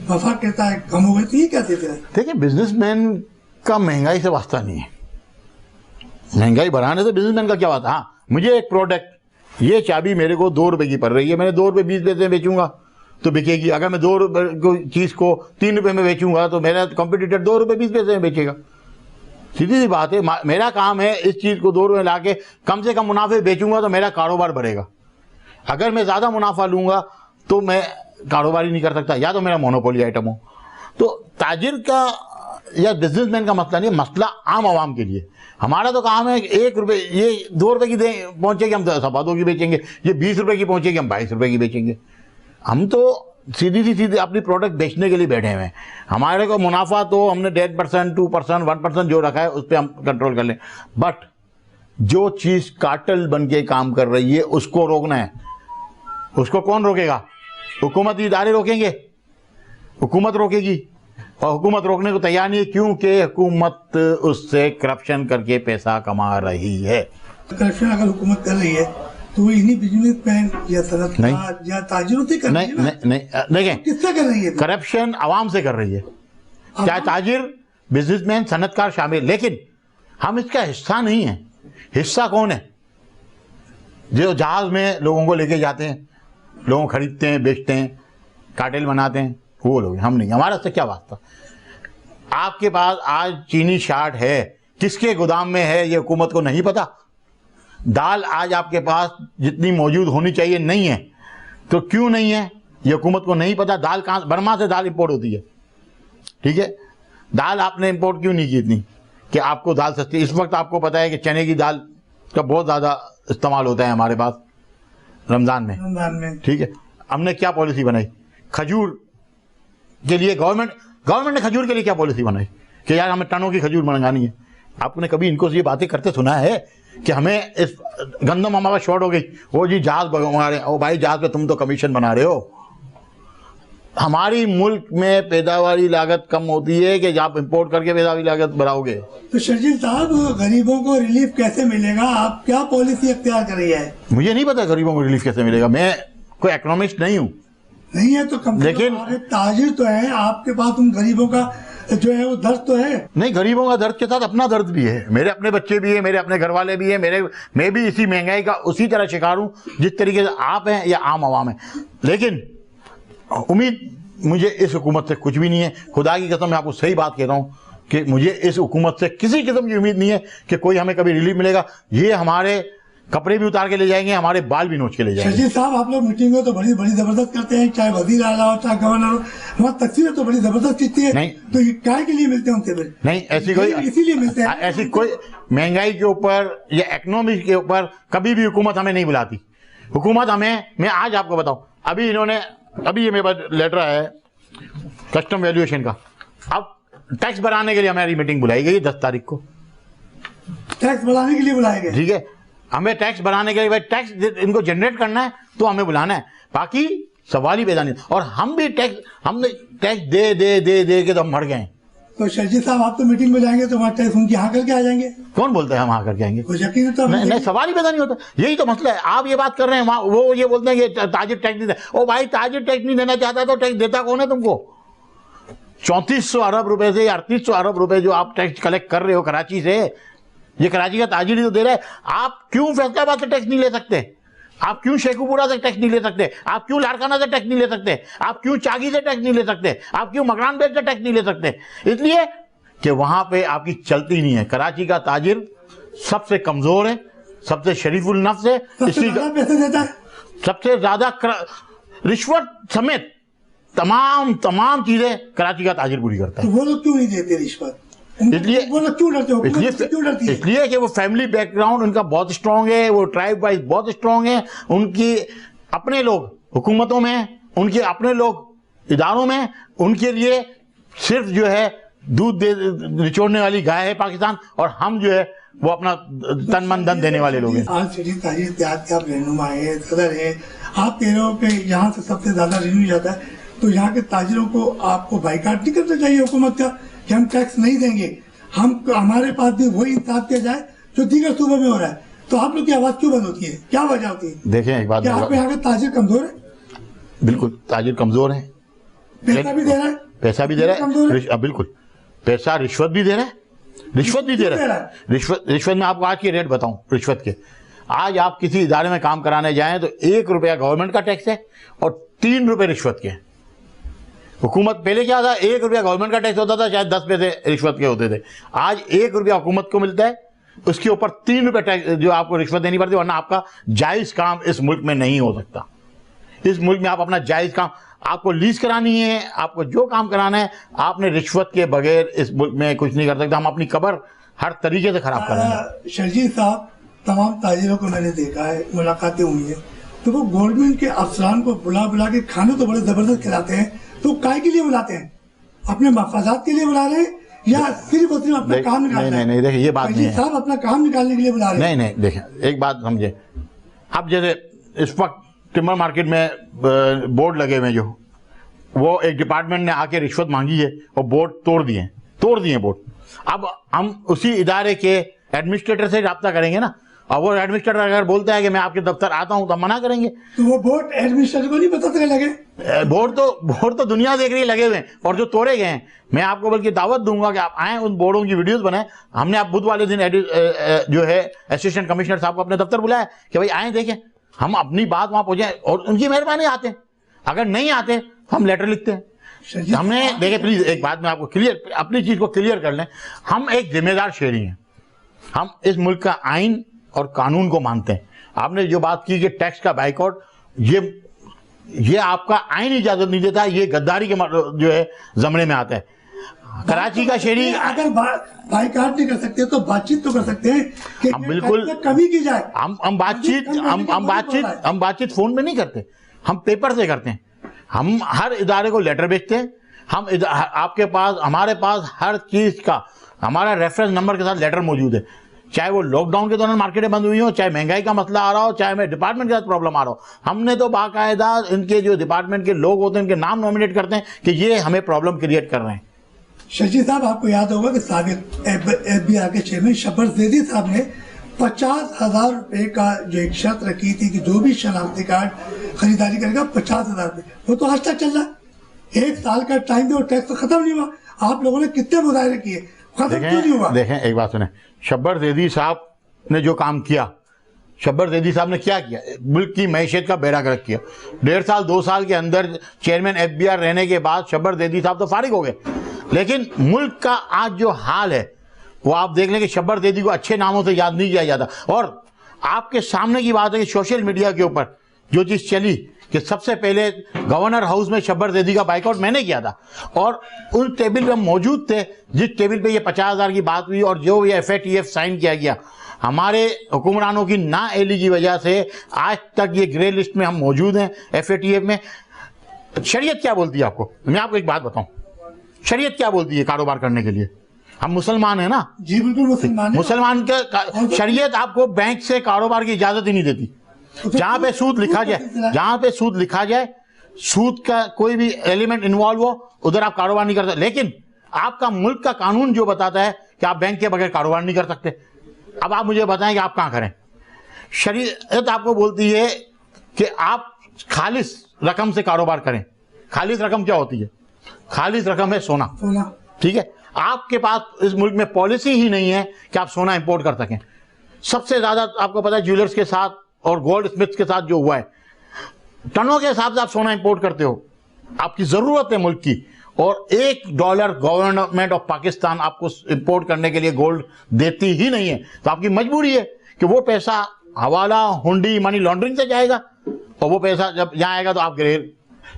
वफाक कहता है कम हो गई, तो ये क्या देते हैं? देखिए, बिजनेसमैन का महंगाई से वास्ता नहीं है, महंगाई बढ़ाने से बिजनेसमैन का क्या बात है। हाँ, मुझे एक प्रोडक्ट, ये चाबी मेरे को 2 रुपए की पड़ रही है, मैंने 2 रुपए 20 पैसे बेचूंगा तो बिकेगी। अगर मैं 2 रुपए को चीज़ को 3 रुपए में बेचूंगा तो मेरा कॉम्पिटिटर 2 रुपए 20 पैसे में बेचेगा। सीधी सी बात है, मेरा काम है इस चीज़ को 2 रुपए ला के कम से कम मुनाफे बेचूंगा तो मेरा कारोबार बढ़ेगा। अगर मैं ज़्यादा मुनाफा लूंगा तो मैं कारोबार ही नहीं कर सकता, या तो मेरा मोनोपोली आइटम हो। तो ताजिर का या बिजनेसमैन का मसला नहीं, मसला आम आवाम के लिए। हमारा तो काम है 1 रुपए, ये 2 रुपए की पहुंचेगी हम 2 की बेचेंगे, ये 20 रुपए की पहुंचेगी हम 22 रुपए की बेचेंगे। हम तो सीधी अपनी प्रोडक्ट बेचने के लिए बैठे हुए हैं। हमारे को मुनाफा तो हमने 1.5%, 2%, 1% जो रखा है उस पर हम कंट्रोल कर लें, बट जो चीज़ कार्टेल बन के काम कर रही है उसको रोकना है। उसको कौन रोकेगा? हुकूमती इदारे रोकेंगे, हुकूमत रोकेगी, और हुकूमत रोकने को तैयार नहीं है क्योंकि हुकूमत उससे करप्शन करके पैसा कमा रही है। करप्शन अगर हुकूमत कर रही है तो इन्हीं बिजनेसमैन या सनतकार या ताजिरों से कर रही है ना? नहीं, देखें, किससे कर रही है? करप्शन आवाम से कर रही है, चाहे ताजिर, बिजनेसमैन, सनतकार शामिल। लेकिन हम इसका हिस्सा नहीं है। हिस्सा कौन है? जो जहाज में लोगों को लेके जाते हैं, लोगों खरीदते हैं, बेचते हैं, कार्टेल बनाते हैं, वो लोग। हम नहीं, हमारा से क्या वास्ता। आपके पास आज चीनी शार्ट है, किसके गोदाम में है ये हुकूमत को नहीं पता। दाल आज आपके पास जितनी मौजूद होनी चाहिए नहीं है, तो क्यों नहीं है ये हुकूमत को नहीं पता। दाल कहाँ, बर्मा से दाल इंपोर्ट होती है, ठीक है। दाल आपने इंपोर्ट क्यों नहीं की इतनी कि आपको दाल सस्ती। इस वक्त आपको पता है कि चने की दाल का बहुत ज़्यादा इस्तेमाल होता है हमारे पास रमज़ान में, ठीक है। हमने क्या पॉलिसी बनाई खजूर के लिए? गवर्नमेंट ने खजूर के लिए क्या पॉलिसी बनाई कि यार हमें टनों की खजूर मंगानी है। आपने कभी इनको ये बातें करते सुना है कि हमें इस गंदम हमारा शॉर्ट हो गई, वो जी जहाज बना रहे हैं, ओ भाई जहाज पे तुम तो कमीशन बना रहे हो। हमारी मुल्क में पैदावारी लागत कम होती है कि आप इंपोर्ट करके पैदावारी लागत बढ़ाओगे। तो शर्जील साहब, गरीबों को रिलीफ कैसे मिलेगा? आप क्या पॉलिसी अख्तियार कर रही है? मुझे नहीं पता गरीबों को रिलीफ कैसे मिलेगा, मैं कोई इकोनॉमिस्ट नहीं हूँ। नहीं है तो कम, लेकिन ताजिर तो है आपके पास, तुम गरीबों का जो है वो दर्द तो है। नहीं, गरीबों का दर्द के साथ अपना दर्द भी है। मेरे अपने बच्चे भी है, मेरे अपने घर वाले भी है, मैं भी इसी महंगाई का उसी तरह शिकार हूँ जिस तरीके से आप हैं या आम आवाम है। लेकिन उम्मीद मुझे इस हुकूमत से कुछ भी नहीं है। खुदा की कसम मैं आपको सही बात कह रहा हूँ, कि मुझे इस हुकूमत से किसी किस्म की उम्मीद नहीं है कि कोई हमें कभी रिलीफ मिलेगा। ये हमारे कपड़े भी उतार के ले जाएंगे, हमारे बाल भी नोच के ले जाएंगे। शर्जील साहब, आप लोग मीटिंग हो तो बड़ी बड़ी जबरदस्त करते हैं, चाहे वजीर आला हो चाहे गवर्नर हो, वहाँ तकसीरें तो बड़ी जबरदस्त खींचती है। नहीं, तो ये काय के लिए मिलते हैं उनसे फिर? नहीं, ऐसी कोई इसीलिए मिलते हैं। ऐसी कोई महंगाई के ऊपर या इकोनॉमी के ऊपर कभी भी हुकूमत हमें नहीं बुलाती। हुकूमत हमें, मैं आज आपको बताऊं, अभी ये मेरे पास लेटर आया है कस्टम वैल्यूएशन का। अब टैक्स बढ़ाने के लिए हमारी मीटिंग बुलाई गई 10 तारीख को। टैक्स बढ़ाने के लिए बुलाए गए? ठीक है, हमें टैक्स बढ़ाने के लिए, भाई टैक्स इनको जनरेट करना है तो हमें बुलाना है, बाकी सवाल ही पैदा नहीं। और हमने टैक्स दे दे दे दे के तो हम मर गए। तो शर्जील साहब, आप तो मीटिंग में जाएंगे तो वहाँ टैक्स उनकी हाँ करके आ जाएंगे? कौन बोलता है हम हाँ करके आएंगे? कुछ यकीन तो नहीं, सवाल ही पैदा नहीं होता। यही तो मसला है। आप ये बात कर रहे हैं, वहाँ वो ये बोलते हैं कि ताजिर टैक्स नहीं दे। ओ भाई, ताजिर टैक्स नहीं देना चाहता तो टैक्स देता कौन है तुमको? 3400 अरब रुपए से 3800 अरब रुपए जो आप टैक्स कलेक्ट कर रहे हो कराची से, ये कराची का ताजिर ही तो दे रहा है। आप क्यों फैसलाबाद से टैक्स नहीं ले सकते? आप क्यों शेखुपुरा से टैक्स नहीं ले सकते? आप क्यों लाड़काना से टैक्स नहीं ले सकते? आप क्यों चागी से टैक्स नहीं ले सकते? आप क्यों मकरान बेग से टैक्स नहीं ले सकते? इसलिए कि वहां पे आपकी चलती नहीं है। कराची का ताजिर सबसे कमजोर है, सबसे शरीफुल नफ्स है, सबसे ज्यादा पैसे देता है, सबसे ज्यादा रिश्वत समेत तमाम चीजें कराची का ताजिर पूरी करता है। तो वो लोग क्यों नहीं देते रिश्वत? इसलिए वो लोग क्यों डरते हो? क्यों डरती है? इसलिए कि वो फैमिली बैकग्राउंड उनका बहुत स्ट्रांग है, वो ट्राइब वाइज बहुत स्ट्रांग है। उनकी अपने लोग हुकूमतों में, उनके अपने लोग इदारों में, उनके लिए सिर्फ जो है दूध निचोड़ने वाली गाय है पाकिस्तान, और हम जो है वो अपना तन मन धन देने वाले लोग हैं। आज शरीफ ताजिर इत्तेहाद के आप रहनुमा है, सदर है, आप कह रहे हो कि यहाँ से सबसे ज्यादा रेवेन्यू जाता है, तो यहाँ के ताजिरों को आपको बाइकाट नहीं करना चाहिए हुकूमत का कि हम टैक्स नहीं देंगे, हमारे पास भी वही इंसाफ किया जाए जो दीगर सूबों में हो रहा है? तो आप लोग की आवाज क्यों बंद होती है? क्या वजह होती है? देखें, एक बात, क्या आप यहाँ के ताजिर कमजोर है? बिल्कुल ताजिर कमजोर है। पैसा भी दे रहा है, बिल्कुल पैसा रिश्वत भी दे रहा है, रिश्वत में आपको आज की रेट बताऊं रिश्वत के। आज आप किसी इदारे में काम कराने जाएं तो 1 रुपया गवर्नमेंट का टैक्स है और 3 रुपए रिश्वत के। हुकूमत पहले क्या था, 1 रुपया गवर्नमेंट का टैक्स होता था, शायद 10 पैसे रिश्वत के होते थे। आज 1 रुपया हुकूमत को मिलता है, उसके ऊपर 3 रुपए टैक्स जो आपको रिश्वत देनी पड़ती है, वरना आपका जायज काम इस मुल्क में नहीं हो सकता। इस मुल्क में आप अपना जायज काम, आपको लीज करानी है, आपको जो काम कराना है, आपने रिश्वत के बगैर इस मुल्क में कुछ नहीं कर सकता। हम अपनी कबर हर तरीके से खराब कर रहे हैं। शर्जील साहब, तमाम ताजिरों को मैंने देखा है, मुलाकातें हुई है, तो वो गवर्नमेंट के अफसरान को बुला के खाने तो बड़े जबरदस्त खिलाते हैं, तो काय के लिए बुलाते हैं? अपने मफादात के लिए बुला रहे हैं या सिर्फ और सिर्फ अपना काम निकालना है? नहीं, देखिए ये बात नहीं है साहब, अपना काम निकालने के लिए बुला रहे हैं। नहीं, देखिए एक बात समझे। अब जैसे इस वक्त टिम्बर मार्केट में बोर्ड लगे हुए, जो वो एक डिपार्टमेंट ने आके रिश्वत मांगी है और बोर्ड तोड़ दिए बोर्ड। अब हम उसी इदारे के एडमिनिस्ट्रेटर से रब्ता करेंगे ना, और वो एडमिनिस्ट्रेटर अगर बोलता है कि मैं आपके दफ्तर आता हूं तो हम मना करेंगे। तो वो बोर्ड एडमिनिस्ट्रेटर को नहीं पता चलने लगे? बोर्ड तो दुनिया देख रही है लगे हुए हैं, और जो तोड़े गए हैं, मैं आपको बल्कि दावत दूंगा कि आप आए, उन बोर्डों की वीडियोस बनाएं। हमने आप बुध वाले दिन जो है असिस्टेंट कमिश्नर साहब को अपने दफ्तर बुलाया कि भाई आए देखें, हम अपनी बात वहां पहुंचाएं, और उनकी मेहरबानी आते हैं। अगर नहीं आते हम लेटर लिखते हैं। हमने देखे, प्लीज एक बात में आपको क्लियर, अपनी चीज को क्लियर कर लें, हम एक जिम्मेदार शहरी हैं, हम इस मुल्क का आइन और कानून को मानते हैं। आपने जो बात की कि टैक्स का बाइकआउट, ये आपका आइन इजाजत नहीं देता, ये गद्दारी के जो है जमने में आता है। कराची का शहरी अगर बाइकाट नहीं कर सकते तो बातचीत तो कर सकते हैं कि हम बिल्कुल कमी की जाए। हम बातचीत फोन में नहीं करते, हम पेपर से करते हैं। हम हर इदारे को लेटर भेजते हैं। हमारे पास हर चीज का हमारा रेफरेंस नंबर के साथ लेटर मौजूद है, चाहे वो लॉकडाउन के दौरान मार्केटें बंद हुई हो, चाहे महंगाई का मसला आ रहा हो, चाहे हमें डिपार्टमेंट के साथ प्रॉब्लम आ रहा हो। हमने तो बाकायदा इनके जो डिपार्टमेंट के लोग होते हैं उनके नाम नॉमिनेट करते हैं कि ये हमें प्रॉब्लम क्रिएट कर रहे हैं। शर्जील साहब, आपको याद होगा कि साबिक FBI के चेयरमैन शब्बर जैदी साहब ने 50,000 रुपए का जो एक शर्त रखी थी कि जो भी शनाख्ती कार्ड खरीदारी करेगा 50,000 रुपए, वो तो आज तक चल रहा है। 1 साल का टाइम दो, टैक्स तो खत्म नहीं हुआ। आप लोगों ने कितने मुजाहरे किए, खत्म क्यों नहीं हुआ? देखें एक बात सुने, शब्बर जैदी साहब ने जो काम किया, शब्बर जैदी साहब ने क्या किया, मुल्क की मैशियत का बेड़ा गर्क किया। 1.5 साल 2 साल के अंदर चेयरमैन FBI रहने के बाद शब्बर जैदी साहब तो फारिग हो गए। लेकिन मुल्क का आज जो हाल है वो आप देख लें कि शब्बर ज़ैदी को अच्छे नामों से याद नहीं किया जाता। और आपके सामने की बात है कि सोशल मीडिया के ऊपर जो चीज़ चली कि सबसे पहले गवर्नर हाउस में शब्बर ज़ैदी का बाइकआउट मैंने किया था, और उस टेबल पे हम मौजूद थे जिस टेबल पे ये 50,000 की बात हुई और जो ये FATF साइन किया गया। हमारे हुक्मरानों की नाअहली की वजह से आज तक ये ग्रे लिस्ट में हम मौजूद हैं FATF में। शरीयत क्या बोलती है आपको? मैं आपको एक बात बताऊं, शरीयत क्या बोलती है कारोबार करने के लिए? हम मुसलमान हैं ना जी, बिल्कुल मुसलमान है। मुसलमान का शरीयत आपको बैंक से कारोबार की इजाजत ही नहीं देती। जहां पे सूद लिखा जाए, जहां पे सूद लिखा जाए, सूद का कोई भी एलिमेंट इन्वॉल्व हो, उधर आप कारोबार नहीं कर सकते। लेकिन आपका मुल्क का कानून जो बताता है कि आप बैंक के बगैर कारोबार नहीं कर सकते। अब आप मुझे बताएं कि आप कहां करें। शरीयत आपको बोलती है कि आप खालिस रकम से कारोबार करें। खालिस रकम क्या होती है? खालिस रकम है सोना। ठीक है, आपके पास इस मुल्क में पॉलिसी ही नहीं है कि आप सोना इंपोर्ट कर सकें। सबसे ज्यादा आपको पता है ज्वेलर्स के साथ और गोल्ड स्मिथ्स के साथ जो हुआ है, टनों के हिसाब से आप सोना इंपोर्ट करते हो। आपकी जरूरत है मुल्क की, और $1 गवर्नमेंट ऑफ पाकिस्तान आपको इंपोर्ट करने के लिए गोल्ड देती ही नहीं है। तो आपकी मजबूरी है कि वो पैसा हवाला, हुंडी, मनी लॉन्ड्रिंग से जाएगा, और वो पैसा जब यहाँ आएगा तो आप ग्रे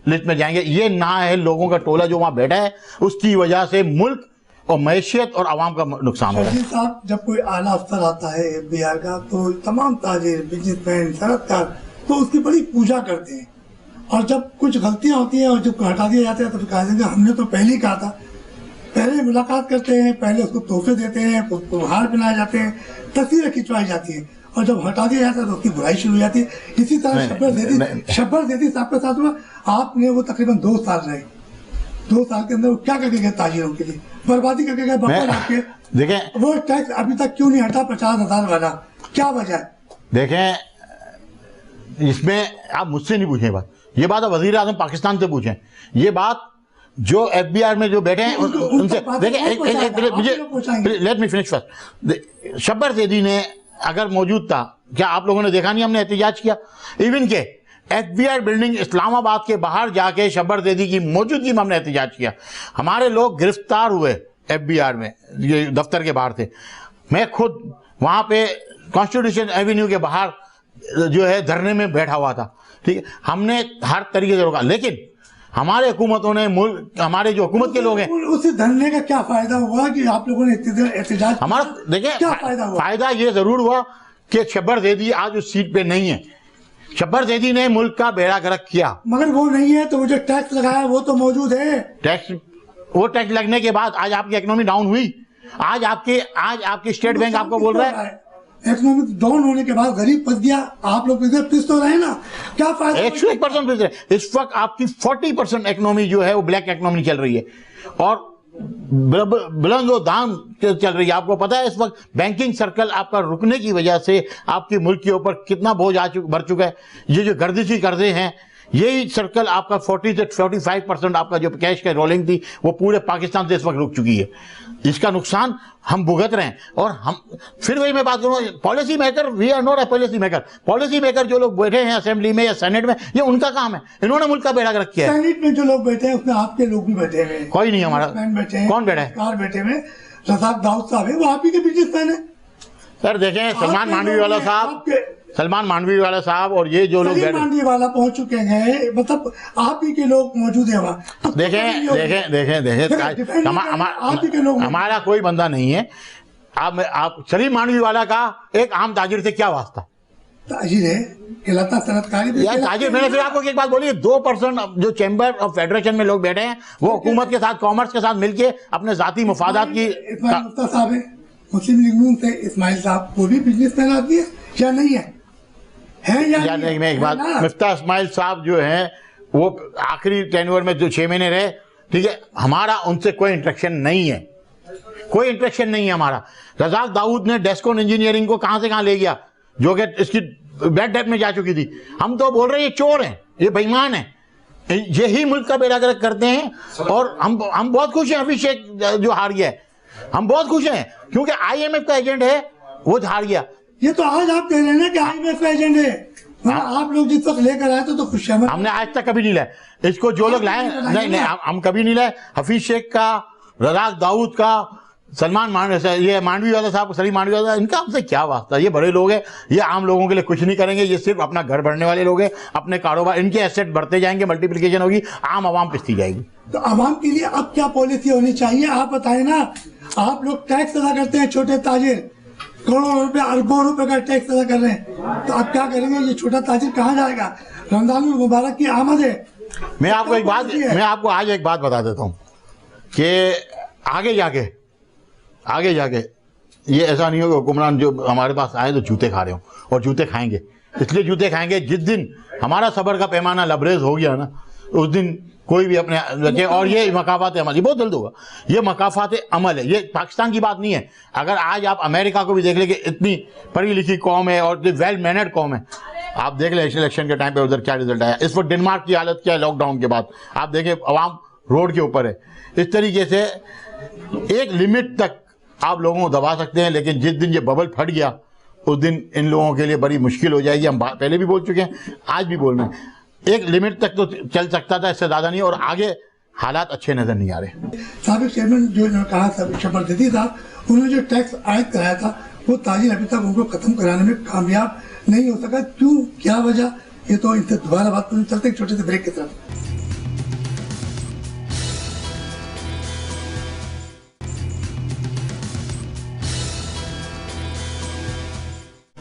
लिस्ट में जाएंगे। ये ना है लोगों का टोला जो वहां बैठा है, उसकी वजह से मुल्क और मैशियत और आवाम का नुकसान हो रहा है। साहब, जब कोई आला अफसर आता है FBR का, तो तमाम ताजिर, बिजनेसमैन, सनतकार तो उसकी बड़ी पूजा करते हैं, और जब कुछ गलतियां होती हैं और जब हटा दिया जाता है तो कहा जाता है हमने तो पहले ही कहा था। पहले मुलाकात करते हैं, पहले उसको तोहफे देते हैं, उसको हार पहनाए जाते हैं, तस्वीरें खिंचवाई जाती हैं, और जब हटा दिया जाता है तो उसकी बुराई शुरू हो जाती है। इसी तरह शब्बर ज़ैदी साहब के साथ हुआ। आपने वो तकरीबन 2 साल रहे, 2 साल के अंदर वो क्या करके गए ताजिरों के लिए? बर्बादी करके गए। बफर आपके देखें, वो टैक्स अभी तक क्यों नहीं हटा 50,000 वाला? क्या वजह है? देखें, इसमें आप मुझसे नहीं पूछें बात, ये बात आप वज़ीर आज़म पाकिस्तान से पूछें। ये बात जो FBR में जो बैठे हैं उनसे देखें। मुझे let me finish first. Shabbar Zaidi ने अगर मौजूद था, क्या आप लोगों ने देखा नहीं हमने एहतजाज किया? इवन के FBR बिल्डिंग इस्लामाबाद के बाहर जाके शब्बर ज़ैदी की मौजूदगी में हमने एहतजाज किया। हमारे लोग गिरफ्तार हुए FBR में, ये दफ्तर के बाहर थे। मैं खुद वहाँ पे कॉन्स्टिट्यूशन एवेन्यू के बाहर जो है धरने में बैठा हुआ था। ठीक है, हमने हर तरीके से रोका, लेकिन हमारे हुकूमतों ने मुल्क, हमारे जो हुकूमत के लोग हैं, उसी धरने का क्या फायदा हुआ कि आप लोगों ने एहतजाज? हमारा देखिए क्या फायदा हुआ? फायदा ये जरूर हुआ कि शब्बर ज़ैदी आज उस सीट पे नहीं है। शब्बर ज़ैदी ने मुल्क का बेड़ा गर्क किया। मगर वो नहीं है तो वो जो टैक्स लगाया वो तो मौजूद है। वो टैक्स लगने के बाद आज आपकी इकोनॉमी डाउन हुई। आज आपकी स्टेट बैंक आपको बोल रहा है इकोनॉमिक डाउन होने के बाद गरीब फंस गया, आप लोग पिस तो रहे ना, क्या फायदा? 101% पिस रहे। इस वक्त आपकी 40% इकोनॉमी जो है वो ब्लैक इकोनॉमी चल रही है, और बुलंद दाम चल रही है। आपको पता है इस वक्त बैंकिंग सर्कल आपका रुकने की वजह से आपके मुल्क के ऊपर कितना बोझ भर चुका है। ये जो गर्दिशी कर्जे हैं, यही सर्कल आपका 40 से 45% आपका जो कैश का रोलिंग थी वो पूरे पाकिस्तान से इस वक्त रुक चुकी है। इसका नुकसान हम भुगत रहे हैं। और हम फिर वही मैं बात करूँ, policy maker, we are not a policy maker. Policy maker जो लोग बैठे हैं असेंबली में या सेनेट में, ये उनका काम है। इन्होंने मुल्क का बेड़ा गर्क किया है। सेनेट में जो लोग बैठे हैं उसमें आपके लोग भी बैठे हुए हैं। कोई नहीं हमारा बैठे हैं। कौन बैठा है? कार बैठे हुए रज़ाक दाऊद साहब है, वो आप ही के बिजनेसमैन है। सर देखें, सलमान मांडवीवाला साहब और ये जो लोग मांडवीवाला पहुंच चुके हैं, मतलब आप ही के लोग मौजूद है वहाँ। देखें हमारा कोई बंदा नहीं है। आप सलीम मांडवीवाला का एक आम ताजिर से क्या वास्ता? ताजिर है, कहलाता सनतकारी यार ताजिर। मैंने फिर आपको एक बात बोली, 2% जो चैम्बर ऑफ फेडरेशन में लोग बैठे हैं वो हुकूमत के साथ, कॉमर्स के साथ मिलके अपने जाती मुफादात की। मुफ्ता साहब है मुस्लिम लीग नून से, इस्माइल साहब वो भी बिजनेसमैन आदमी है या नहीं है? या नहीं? मैं एक बात, मुफ्ता इस्माइल साहब जो हैं वो आखिरी टेन्योर में जो 6 महीने रहे, ठीक है, हमारा उनसे कोई इंटरेक्शन नहीं है, कोई इंटरेक्शन नहीं है हमारा। रज़ाक दाऊद ने डेस्कोन इंजीनियरिंग को कहां से कहां ले गया, जो कि इसकी बैड डेट में जा चुकी थी। हम तो बोल रहे हैं ये चोर हैं, ये बेईमान हैं, यही मुल्क का बेड़ा गर्क करते हैं। और हम बहुत खुश हैं हफीज शेख जो हार गया है, हम बहुत खुश हैं, क्योंकि IMF का एजेंट है, वो हार गया। ये तो आज आप कह रहे हैं ना कि IMF का एजेंट है, आप लोग जिस वक्त लेकर आए तो खुश हैं। हमने आज तक कभी नहीं लाए इसको, जो लोग लाए नहीं, हम कभी नहीं लाए। हफीज शेख का रज़ाक दाऊद का, सलमान ये मांडवी वाला साहब, सलीम मांडवी वाला, इनका हमसे क्या वास्ता। ये बड़े लोग हैं, ये आम लोगों के लिए कुछ नहीं करेंगे, ये सिर्फ अपना घर भरने वाले लोग हैं, अपने कारोबार, इनके एसेट बढ़ते जाएंगे, मल्टीप्लिकेशन होगी, आम आवाम पिसती जाएगी। तो आवाम के लिए अब क्या पॉलिसी होनी चाहिए, आप बताएं ना। आप लोग टैक्स अदा करते हैं, छोटे ताजिर करोड़ों रुपए अरबों रुपए का टैक्स अदा कर रहे हैं, तो अब क्या करेंगे? ये छोटा ताजिर कहाँ जाएगा? रमजान मुबारक की आमद है। मैं आपको आज एक बात बता देता हूँ कि आगे जाके ये ऐसा नहीं होगा हुक्मरान जो हमारे पास आए तो जूते खा रहे हो, और जूते खाएंगे। इसलिए जूते खाएंगे जिस दिन हमारा सब्र का पैमाना लबरेज हो गया ना, उस दिन कोई भी अपने रखे। और ये मकाफात अमल, ये बहुत जल्द होगा, ये मकाफात अमल है, ये पाकिस्तान की बात नहीं है। अगर आज आप अमेरिका को भी देख लेंगे, इतनी पढ़ी लिखी कौम है और वेल मैनर्ड कौम है, आप देख लें इलेक्शन के टाइम पे उधर क्या रिजल्ट आया। इस वक्त डेनमार्क की हालत क्या है लॉकडाउन के बाद, आप देखें अवाम रोड के ऊपर है। इस तरीके से एक लिमिट तक आप लोगों को दबा सकते हैं, लेकिन जिस दिन ये बबल फट गया उस दिन इन लोगों के लिए बड़ी मुश्किल हो जाएगी। हम पहले भी बोल चुके हैं, आज भी बोल रहे हैं, एक लिमिट तक तो चल सकता था, इससे ज़्यादा नहीं, और आगे हालात अच्छे नज़र नहीं आ रहे। साबिक चेयरमैन जो कहा शबरदस्ती था, उन्होंने जो टैक्स आयद कराया था वो ताजिर अभी तक उनको खत्म कराने में कामयाब नहीं हो सका। क्यों, क्या वजह? ये तो इनसे दोबारा बात करने चलते छोटे से ब्रेक की तरफ।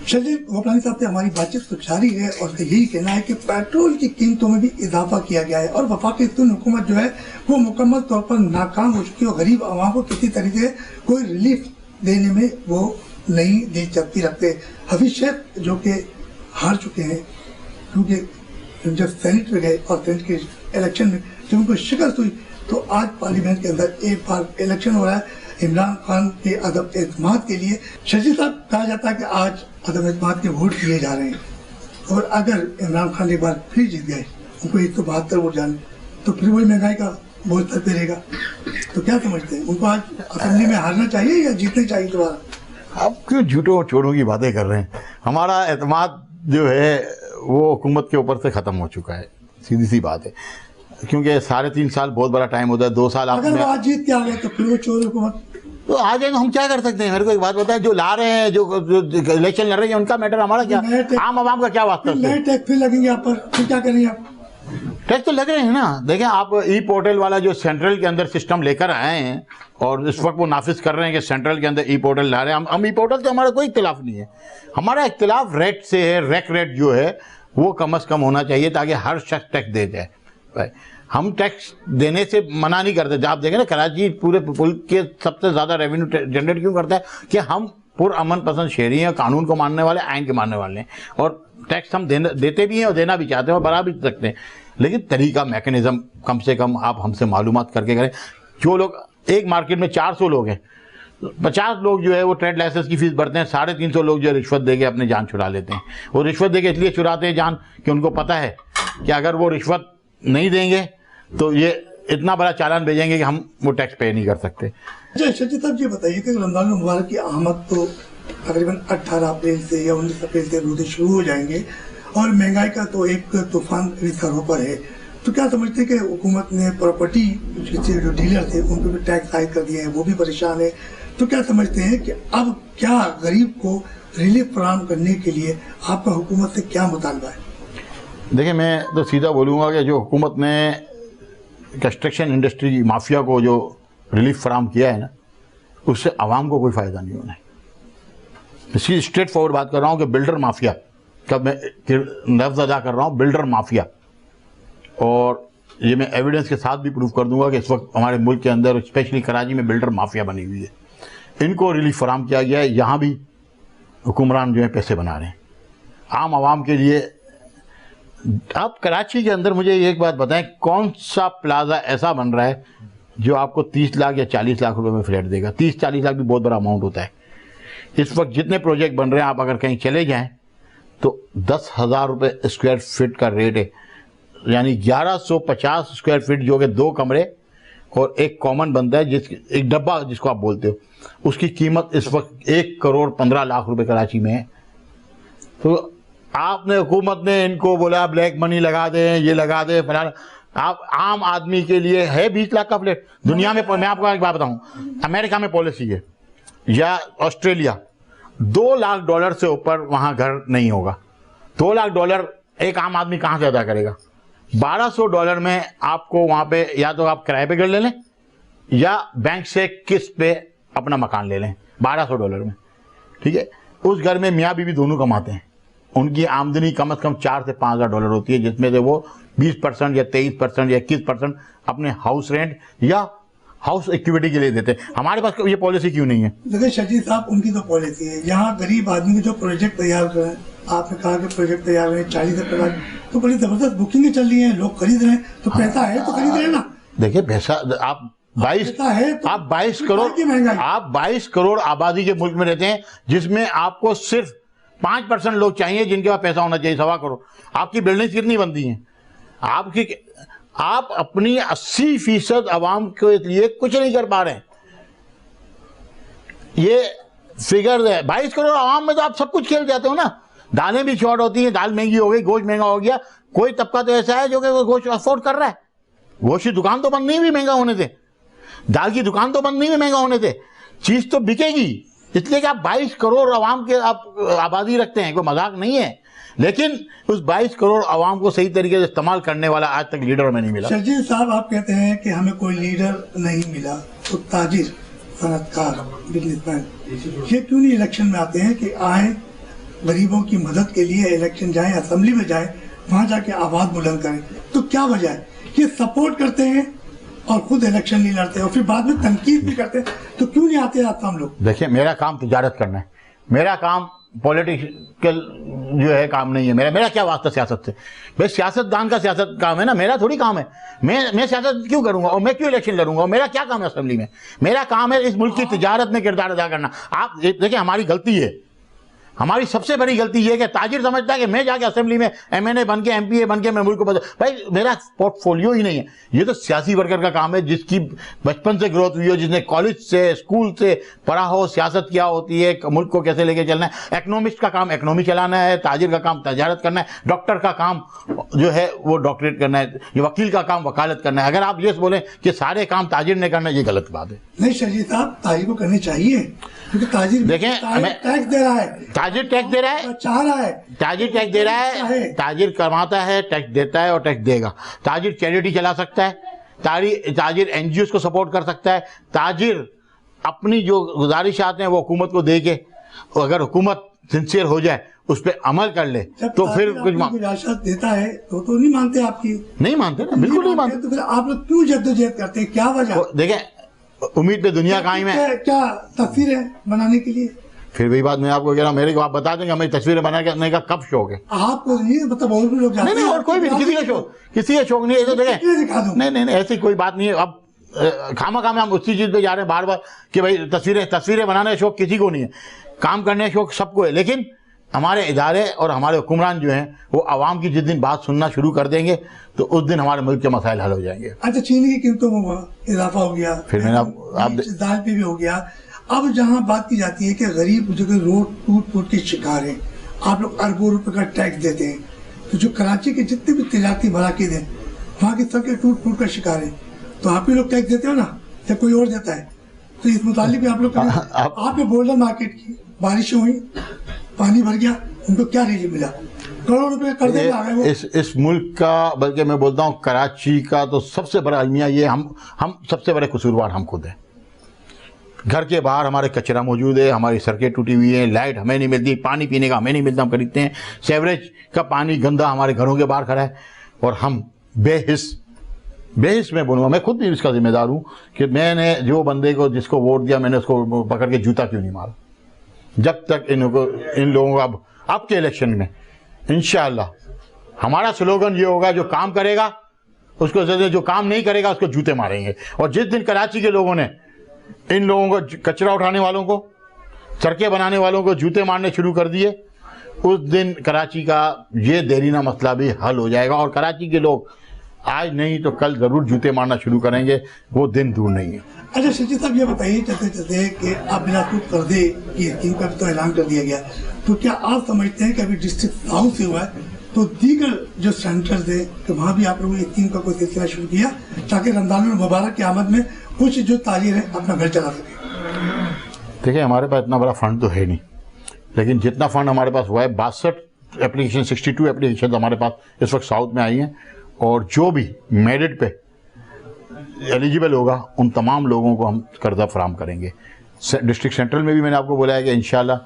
शजीब गोपलानी साहब से हमारी बातचीत तो जारी है, और यही कहना है कि पेट्रोल की कीमतों में भी इजाफा किया गया है, और वफाकी हुकूमत जो है वो मुकम्मल तौर पर नाकाम हो चुकी है, और गरीब आवाम को किसी तरीके से कोई रिलीफ देने में वो नहीं दिलचस्पी रखते। हफीज शेख जो कि हार चुके हैं, क्योंकि जब सेनेट में गए और सेनेट के इलेक्शन में जब उनको शिकस्त हुई, तो आज पार्लियामेंट के अंदर एक बार इलेक्शन हो रहा है इमरान खान के अदम एतमाद के लिए। शजीद साहब, कहा जाता है कि आज अदम एतमाद के वोट दिए जा रहे हैं, और अगर इमरान खान एक बार फिर जीत गए, उनको 172 वोट जाने, तो फिर वही महंगाई का बोझ सर पे रहेगा। तो क्या समझते हैं, उनको आज असेंबली में हारना चाहिए या जीतना चाहिए दोबारा? आप क्यों झूठों चोरों की बातें कर रहे हैं? हमारा एतमाद जो है वो हुकूमत के ऊपर से ख़त्म हो चुका है, सीधी सी बात है, क्योंकि 3.5 साल बहुत बड़ा टाइम होता है। 2 साल अगर वो आज जीत के आ गए तो फिर वो चोर हुकूमत तो आ जाएंगे, हम क्या कर सकते हैं? मेरे को एक बात बताएं, जो ला रहे हैं, जो इलेक्शन लड़ रहे हैं, उनका मैटर, हमारा क्या? आम आवाम का क्या वास्ता? नए टैक्स फिर लगेंगे आप पर, फिर क्या करेंगे आप? टैक्स तो लग रहे हैं ना। देखें आप, ई पोर्टल वाला जो सेंट्रल के अंदर सिस्टम लेकर आए हैं, और इस वक्त वो नाफिज कर रहे हैं कि सेंट्रल के अंदर ई पोर्टल ला रहे हैं। हम ई पोर्टल से हमारा कोई इख्तिलाफ नहीं है, हमारा इख्तिलाफ रेट से है। रेक रेट जो है वो कम से कम होना चाहिए, ताकि हर शख्स टैक्स दे जाए। हम टैक्स देने से मना नहीं करते। जब आप देखें ना, कराची पूरे मुल्क के सबसे ज़्यादा रेवेन्यू जनरेट क्यों करता है? कि हम पुरअमन पसंद शहरी हैं, कानून को मानने वाले, आइन के मानने वाले हैं, और टैक्स हम देते भी हैं और देना भी चाहते हैं और बढ़ा भी सकते हैं। लेकिन तरीका, मैकेनिज़्म कम से कम आप हमसे मालूमात करके करें। जो लोग एक मार्केट में 400 लोग हैं, 50 लोग जो है वो ट्रेड लाइसेंस की फीस भरते हैं, 350 लोग जो है रिश्वत देके अपनी जान छुड़ा लेते हैं। वो रिश्वत देके इसलिए छुड़ाते हैं जान कि उनको पता है कि अगर वो रिश्वत नहीं देंगे तो ये इतना बड़ा चालान भेजेंगे कि हम वो टैक्स पे नहीं कर सकते। अच्छा शजीद साहब, ये बताइए कि रमजान मुबारक की आमद तो तकरीबन 18 अप्रैल से या 19 अप्रैल से रोजे शुरू हो जाएंगे, और महंगाई का तो एक तूफान सरों पर है। तो क्या समझते हैं कि हुकूमत ने प्रॉपर्टी जो डीलर थे उनको भी टैक्स आयद कर दिए हैं, वो भी परेशान है। तो क्या समझते हैं कि अब क्या गरीब को रिलीफ फराहम करने के लिए आपका हुकूमत से क्या मुतालबा है? देखिए, मैं तो सीधा बोलूँगा कि जो हुकूमत ने कंस्ट्रक्शन इंडस्ट्री माफिया को जो रिलीफ फराहम किया है ना, उससे आवाम को कोई फ़ायदा नहीं होना है। इसकी स्ट्रेट फॉरवर्ड बात कर रहा हूँ कि बिल्डर माफिया का मैं लफ्ज़ अदा कर रहा हूँ, बिल्डर माफिया। और ये मैं एविडेंस के साथ भी प्रूव कर दूंगा कि इस वक्त हमारे मुल्क के अंदर, स्पेशली कराची में, बिल्डर माफिया बनी हुई है। इनको रिलीफ फराहम किया गया है। यहाँ भी हुक्मरान जो है पैसे बना रहे हैं आम आवाम के लिए। आप कराची के अंदर मुझे एक बात बताएं, कौन सा प्लाजा ऐसा बन रहा है जो आपको 30 लाख या 40 लाख रुपए में फ्लैट देगा? 30-40 लाख भी बहुत बड़ा अमाउंट होता है। इस वक्त जितने प्रोजेक्ट बन रहे हैं, आप अगर कहीं चले जाएं तो 10,000 रुपये स्क्वायर फीट का रेट है, यानी 1150 स्क्वायर फीट, जो कि 2 कमरे और एक कॉमन बनता है, एक डब्बा जिसको आप बोलते हो, उसकी कीमत इस वक्त 1,15,00,000 रुपये कराची में है। तो आपने, हुकूमत ने इनको बोला ब्लैक मनी लगा दें, ये लगा दें फलाना। आप आम आदमी के लिए है 20 लाख का फ्लैट। दुनिया में मैं आपको एक बात बताऊं, अमेरिका में पॉलिसी है या ऑस्ट्रेलिया, $2 लाख से ऊपर वहां घर नहीं होगा। $2 लाख एक आम आदमी कहां से अदा करेगा? $1200 में आपको वहां पे या तो आप किराए पे घर ले लें या बैंक से किस्त पे अपना मकान ले लें, $1200 में, ठीक है। उस घर में मियाँ बीवी दोनों कमाते हैं, उनकी आमदनी कम से कम $4,000 से $5,000 होती है, जिसमें से वो 20% या 23% या 21% अपने हाउस रेंट या हाउस इक्विटी के लिए देते हैं। हमारे पास ये पॉलिसी क्यों नहीं है? देखिए शर्जील साहब, उनकी तो पॉलिसी है। यहाँ गरीब आदमी के जो प्रोजेक्ट तैयार कर रहे हैं, आपने कहा कि प्रोजेक्ट तैयार है 40 रुपये, तो बड़ी जबरदस्त बुकिंग चल रही है, लोग खरीद रहे हैं, तो पैसा है तो खरीद रहे हैं ना। देखिए पैसा आप 22 करोड़ आबादी के मुल्क में रहते हैं, जिसमें आपको सिर्फ 5% लोग चाहिए जिनके पास पैसा होना चाहिए, 1.25 करोड़। आपकी बिल्डिंग्स कितनी बनती हैं? आप अपनी 80% आवाम के लिए कुछ नहीं कर पा रहे हैं। ये फिगर है 22 करोड़ आवाम में, तो आप सब कुछ खेल जाते हो ना। दालें भी शॉर्ट होती हैं, दाल महंगी हो गई, गोश्त महंगा हो गया। कोई तबका तो ऐसा है जो कि गोश्त अफोर्ड कर रहा है। गोश्त की दुकान तो बंद नहीं हुई महंगा होने से, दाल की दुकान तो बंद नहीं हुई महंगा होने से, चीज तो बिकेगी। इसलिए कि आप 22 करोड़ आवाम के आप आबादी रखते हैं, कोई मजाक नहीं है। लेकिन उस 22 करोड़ आवाम को सही तरीके से इस्तेमाल करने वाला आज तक लीडर हमें नहीं मिला। शर्जील साहब, आप कहते हैं कि हमें कोई लीडर नहीं मिला, तो ताजिर, सनतकार, बिजनेसमैन ये क्यों नहीं इलेक्शन में आते हैं कि आए गरीबों की मदद के लिए इलेक्शन जाएं, असेंबली में जाएं, वहां जाके आवाज बुलंद करें? तो क्या वजह है? ये सपोर्ट करते हैं और खुद इलेक्शन नहीं लड़ते और फिर बाद में तनकीद भी करते हैं, तो क्यों नहीं आते आप हम लोग? देखिए, मेरा काम तिजारत करना है, मेरा काम पॉलिटिकल जो है काम नहीं है। मेरा क्या वास्ता सियासत से? भाई सियासतदान का सियासत काम है ना, मेरा थोड़ी काम है। मैं सियासत क्यों करूंगा और मैं क्यों इलेक्शन लड़ूंगा? और मेरा क्या काम है असेंबली में? मेरा काम है इस मुल्क की तिजारत में किरदार अदा करना। आप देखिए, हमारी गलती है, हमारी सबसे बड़ी गलती यह है कि ताजिर समझता है कि मैं जाके असेंबली में MNA बन के MPA बन के मैं मुल्क को बदल। भाई मेरा पोर्टफोलियो ही नहीं है। ये तो सियासी वर्कर का काम है, जिसकी बचपन से ग्रोथ हुई हो, जिसने कॉलेज से स्कूल से पढ़ा हो, सियासत क्या होती है, मुल्क को कैसे लेके चलना है। इकोनॉमिस्ट का काम इकोनॉमी चलाना है, ताजिर का काम तजारत करना है, डॉक्टर का काम जो है वो डॉक्टरेट करना है, ये वकील का काम वकालत करना है। अगर आप ये बोलें कि सारे काम ताजिर ने करना है, ये गलत बात है। नहीं शर्जील साहब, ताजिर को करनी चाहिए, क्योंकि ताजिर देखें, टैक्स दे रहा है, ताजिर टैक्स दे रहा है, चाह रहा है, ताजिर टैक्स दे रहा है, ताजिर कमाता है, टैक्स देता है और टैक्स देगा। ताजिर चैरिटी चला सकता है, ताजिर NGOs को सपोर्ट कर सकता है, ताजिर अपनी जो गुजारिशात हैं वो हुकूमत को दे के, अगर हुकूमत सिंसियर हो जाए, उस पर अमल कर ले, तो फिर कुछ गुजारिशात देता है तो नहीं मानते आपकी? नहीं मानते ना, बिल्कुल नहीं मानते। तो फिर आप लोग क्यों जद्दोजहद करते हैं? क्या वजह? देखें, उम्मीद पे दुनिया कायम है। क्या तस्वीरें बनाने के लिए? फिर वही बात मैं आपको कह रहा हूँ, मेरे को आप बता देंगे हमें तस्वीरें बनाने का कब शौक है? आपको नहीं, मतलब और भी लोग जाते हैं। नहीं, और कोई भी किसी का शौक नहीं है। तो देखें, नहीं ऐसी कोई बात नहीं है। अब खामा में हम उसी चीज पे जा रहे हैं बार बार कि भाई तस्वीरें बनाने का शौक किसी को नहीं है, काम करने का शौक सबको है। लेकिन हमारे इदारे और हमारे हुक्मरान जो हैं वो आवाम की जिस दिन बात सुनना शुरू कर देंगे तो उस दिन हमारे मुल्क के मसाइल हल हो जाएंगे। अच्छा, चीनी की कीमतों में इजाफा हो गया, फिर मैंने दाल पे भी हो गया। अब जहाँ बात की जाती है कि गरीब जो रोड टूट फूट के शिकार हैं, आप लोग अरबों रुपए का टैक्स देते हैं, तो जो कराची के जितने भी तजारती मराकिज़ हैं वहाँ के सबके टूट फूट का शिकार है, तो आप ही लोग टैक्स देते हो ना या कोई और देता है? तो इस मुतालिक भी आप लोग आपने बोल्डन मार्केट की बारिशें हुई, पानी भर गया, उनको क्या रिलीफ मिला? करोड़ों रुपए कर्जे आ गए। इस मुल्क का, बल्कि मैं बोलता हूँ कराची का तो सबसे बड़ा अलमिया ये हम सबसे बड़े कसूरवार हम खुद हैं। घर के बाहर हमारे कचरा मौजूद है, हमारी सड़कें टूटी हुई हैं, लाइट हमें नहीं मिलती, पानी पीने का हमें नहीं मिलता, हम खरीदते हैं, सीवरेज का पानी गंदा हमारे घरों के बाहर खड़ा है, और हम बेहिस में बोलूँगा, मैं खुद भी इसका जिम्मेदार हूँ कि मैंने जो बंदे को जिसको वोट दिया मैंने उसको पकड़ के जूता क्यों नहीं मारा। जब तक इन लोगों को अब के इलेक्शन में इंशाअल्लाह हमारा स्लोगन ये होगा, जो काम करेगा उसको, जो काम नहीं करेगा उसको जूते मारेंगे। और जिस दिन कराची के लोगों ने इन लोगों को, कचरा उठाने वालों को, सड़कें बनाने वालों को जूते मारने शुरू कर दिए, उस दिन कराची का ये देरीना मसला भी हल हो जाएगा। और कराची के लोग आज नहीं तो कल जरूर जूते मारना शुरू करेंगे, वो दिन दूर नहीं है। अच्छा शर्जील साहब, ये बताइए चलते कि अब बिलासपुर कर्जे की स्कीम का भी तो ऐलान कर दिया गया, तो क्या आप समझते हैं कि अभी डिस्ट्रिक्ट साउथ से हुआ है तो दीगर जो सेंटर्स है तो वहाँ भी आप लोगों ने यतीम का कोई सिलसिला शुरू किया ताकि रमजान मुबारक की आमद में कुछ जो ताजिर है अपना घर चला सके? देखिए, हमारे पास इतना बड़ा फंड तो है नहीं, लेकिन जितना फंड हमारे पास हुआ है 62 एप्लीकेशन 62 एप्लीकेशन हमारे पास इस वक्त साउथ में आई हैं, और जो भी मेरिट पे एलिजिबल होगा उन तमाम लोगों को हम कर्जा फराम करेंगे। डिस्ट्रिक्ट सेंट्रल में भी मैंने आपको बोला है कि इंशाल्लाह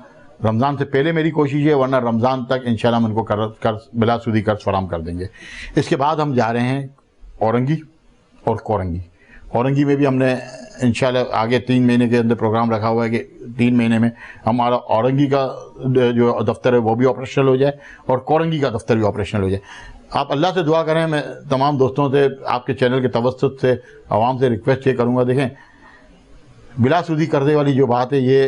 रमज़ान से पहले मेरी कोशिश है, वरना रमज़ान तक इंशाल्लाह हम उनको कर्ज बिला सूदी कर्ज फराम कर देंगे। इसके बाद हम जा रहे हैं औरंगी और कोरंगी। औरंगी में भी हमने इंशाल्लाह आगे 3 महीने के अंदर प्रोग्राम रखा हुआ है कि 3 महीने में हमारा औरंगी का जो दफ्तर है वो भी ऑपरेशनल हो जाए और कोरंगी का दफ्तर भी ऑपरेशनल हो जाए। आप अल्लाह से दुआ करें। मैं तमाम दोस्तों से, आपके चैनल के तवस्सुत से, आवाम से रिक्वेस्ट ये करूँगा, देखें बिला सूदी कर्जे वाली जो बात है ये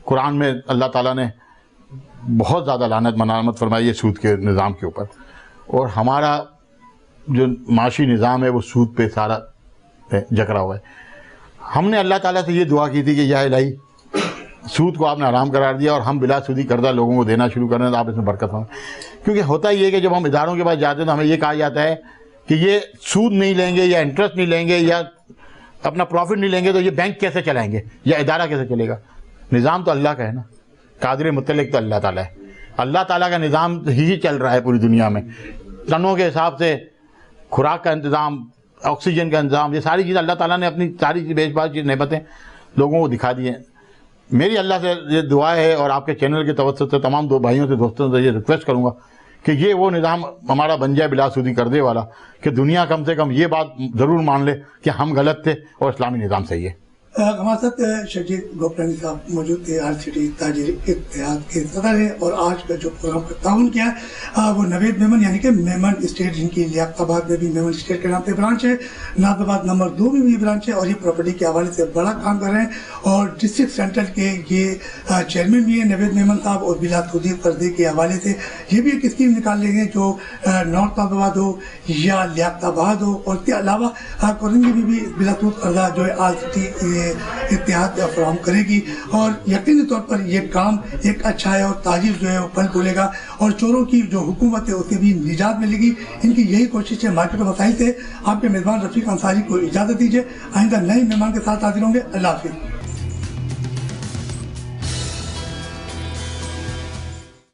कुरान में अल्लाह ताला ने बहुत ज़्यादा लानत मनामत फरमाई है सूद के निज़ाम के ऊपर, और हमारा जो माशी निज़ाम है वो सूद पे सारा जकरा हुआ है। हमने अल्लाह ताला से ये दुआ की थी कि या इलाही सूद को आपने हराम करार दिया और हम बिला सूदी कर्जा लोगों को देना शुरू करें तो आप इसमें बरकत हों। क्योंकि होता ही है कि जब हम इदारों के पास जाते हैं तो हमें ये कहा जाता है कि ये सूद नहीं लेंगे या इंटरेस्ट नहीं लेंगे या अपना प्रॉफिट नहीं लेंगे तो ये बैंक कैसे चलाएंगे या इदारा कैसे चलेगा। निज़ाम तो अल्लाह का है ना, कादिर मुतल्लिक तो अल्लाह ताला है। अल्लाह ताला का निज़ाम ही चल रहा है पूरी दुनिया में। टनों के हिसाब से खुराक का इंतज़ाम, ऑक्सीजन का इंतज़ाम, ये सारी चीज़ें अल्लाह ताला ने अपनी सारी बेशबाज नेमतें लोगों को दिखा दी हैं। मेरी अल्लाह से ये दुआ है और आपके चैनल के तवज्जुह से तमाम दो भाइयों से, दोस्तों से ये रिक्वेस्ट करूँगा कि ये वो निज़ाम हमारा बन जाए बिला सूदी कर्जे वाला, कि दुनिया कम से कम ये बात ज़रूर मान ले कि हम गलत थे और इस्लामी निज़ाम सही है। हमारे साथ शजीद गोपरानी साहब मौजूद थे, RCT ताजिर इत्तेहाद के सदर हैं, और आज का जो प्रोग्राम का ताउन किया है वो नवेद मेमन यानी कि मेमन स्टेट, जिनकी लियाकताबाद में भी मेमन स्टेट के नाम से ब्रांच है, नाज़ाबाद नंबर 2 में भी ब्रांच है, और ये प्रॉपर्टी के हवाले से बड़ा काम कर रहे हैं। और डिस्ट्रिक्ट सेंट्रल के ये चेयरमैन भी है नवेद मेमन साहब, और बिला सूदी कर्जे के हवाले से ये भी एक स्कीम निकाल लेंगे जो नॉर्थ नाज़ाबाद हो या लियाकताबाद हो, और इसके अलावा कोरंगी में भी बिला सूद कर्जा जो है RCT इत्तेहाद फराहम करेगी। और यकीनी तौर पर यह काम एक अच्छा है और ताजिर जो है वो फल फूलेगा और चोरों की जो हुकूमत है उसे भी निजात मिलेगी। इनकी यही कोशिश है। मार्केट मसाइल से आपके मेज़बान रफ़ीक अंसारी को इजाज़त दीजिए। आइंदा नए मेहमान के साथ हाजिर होंगे। अल्लाह हाफिज़।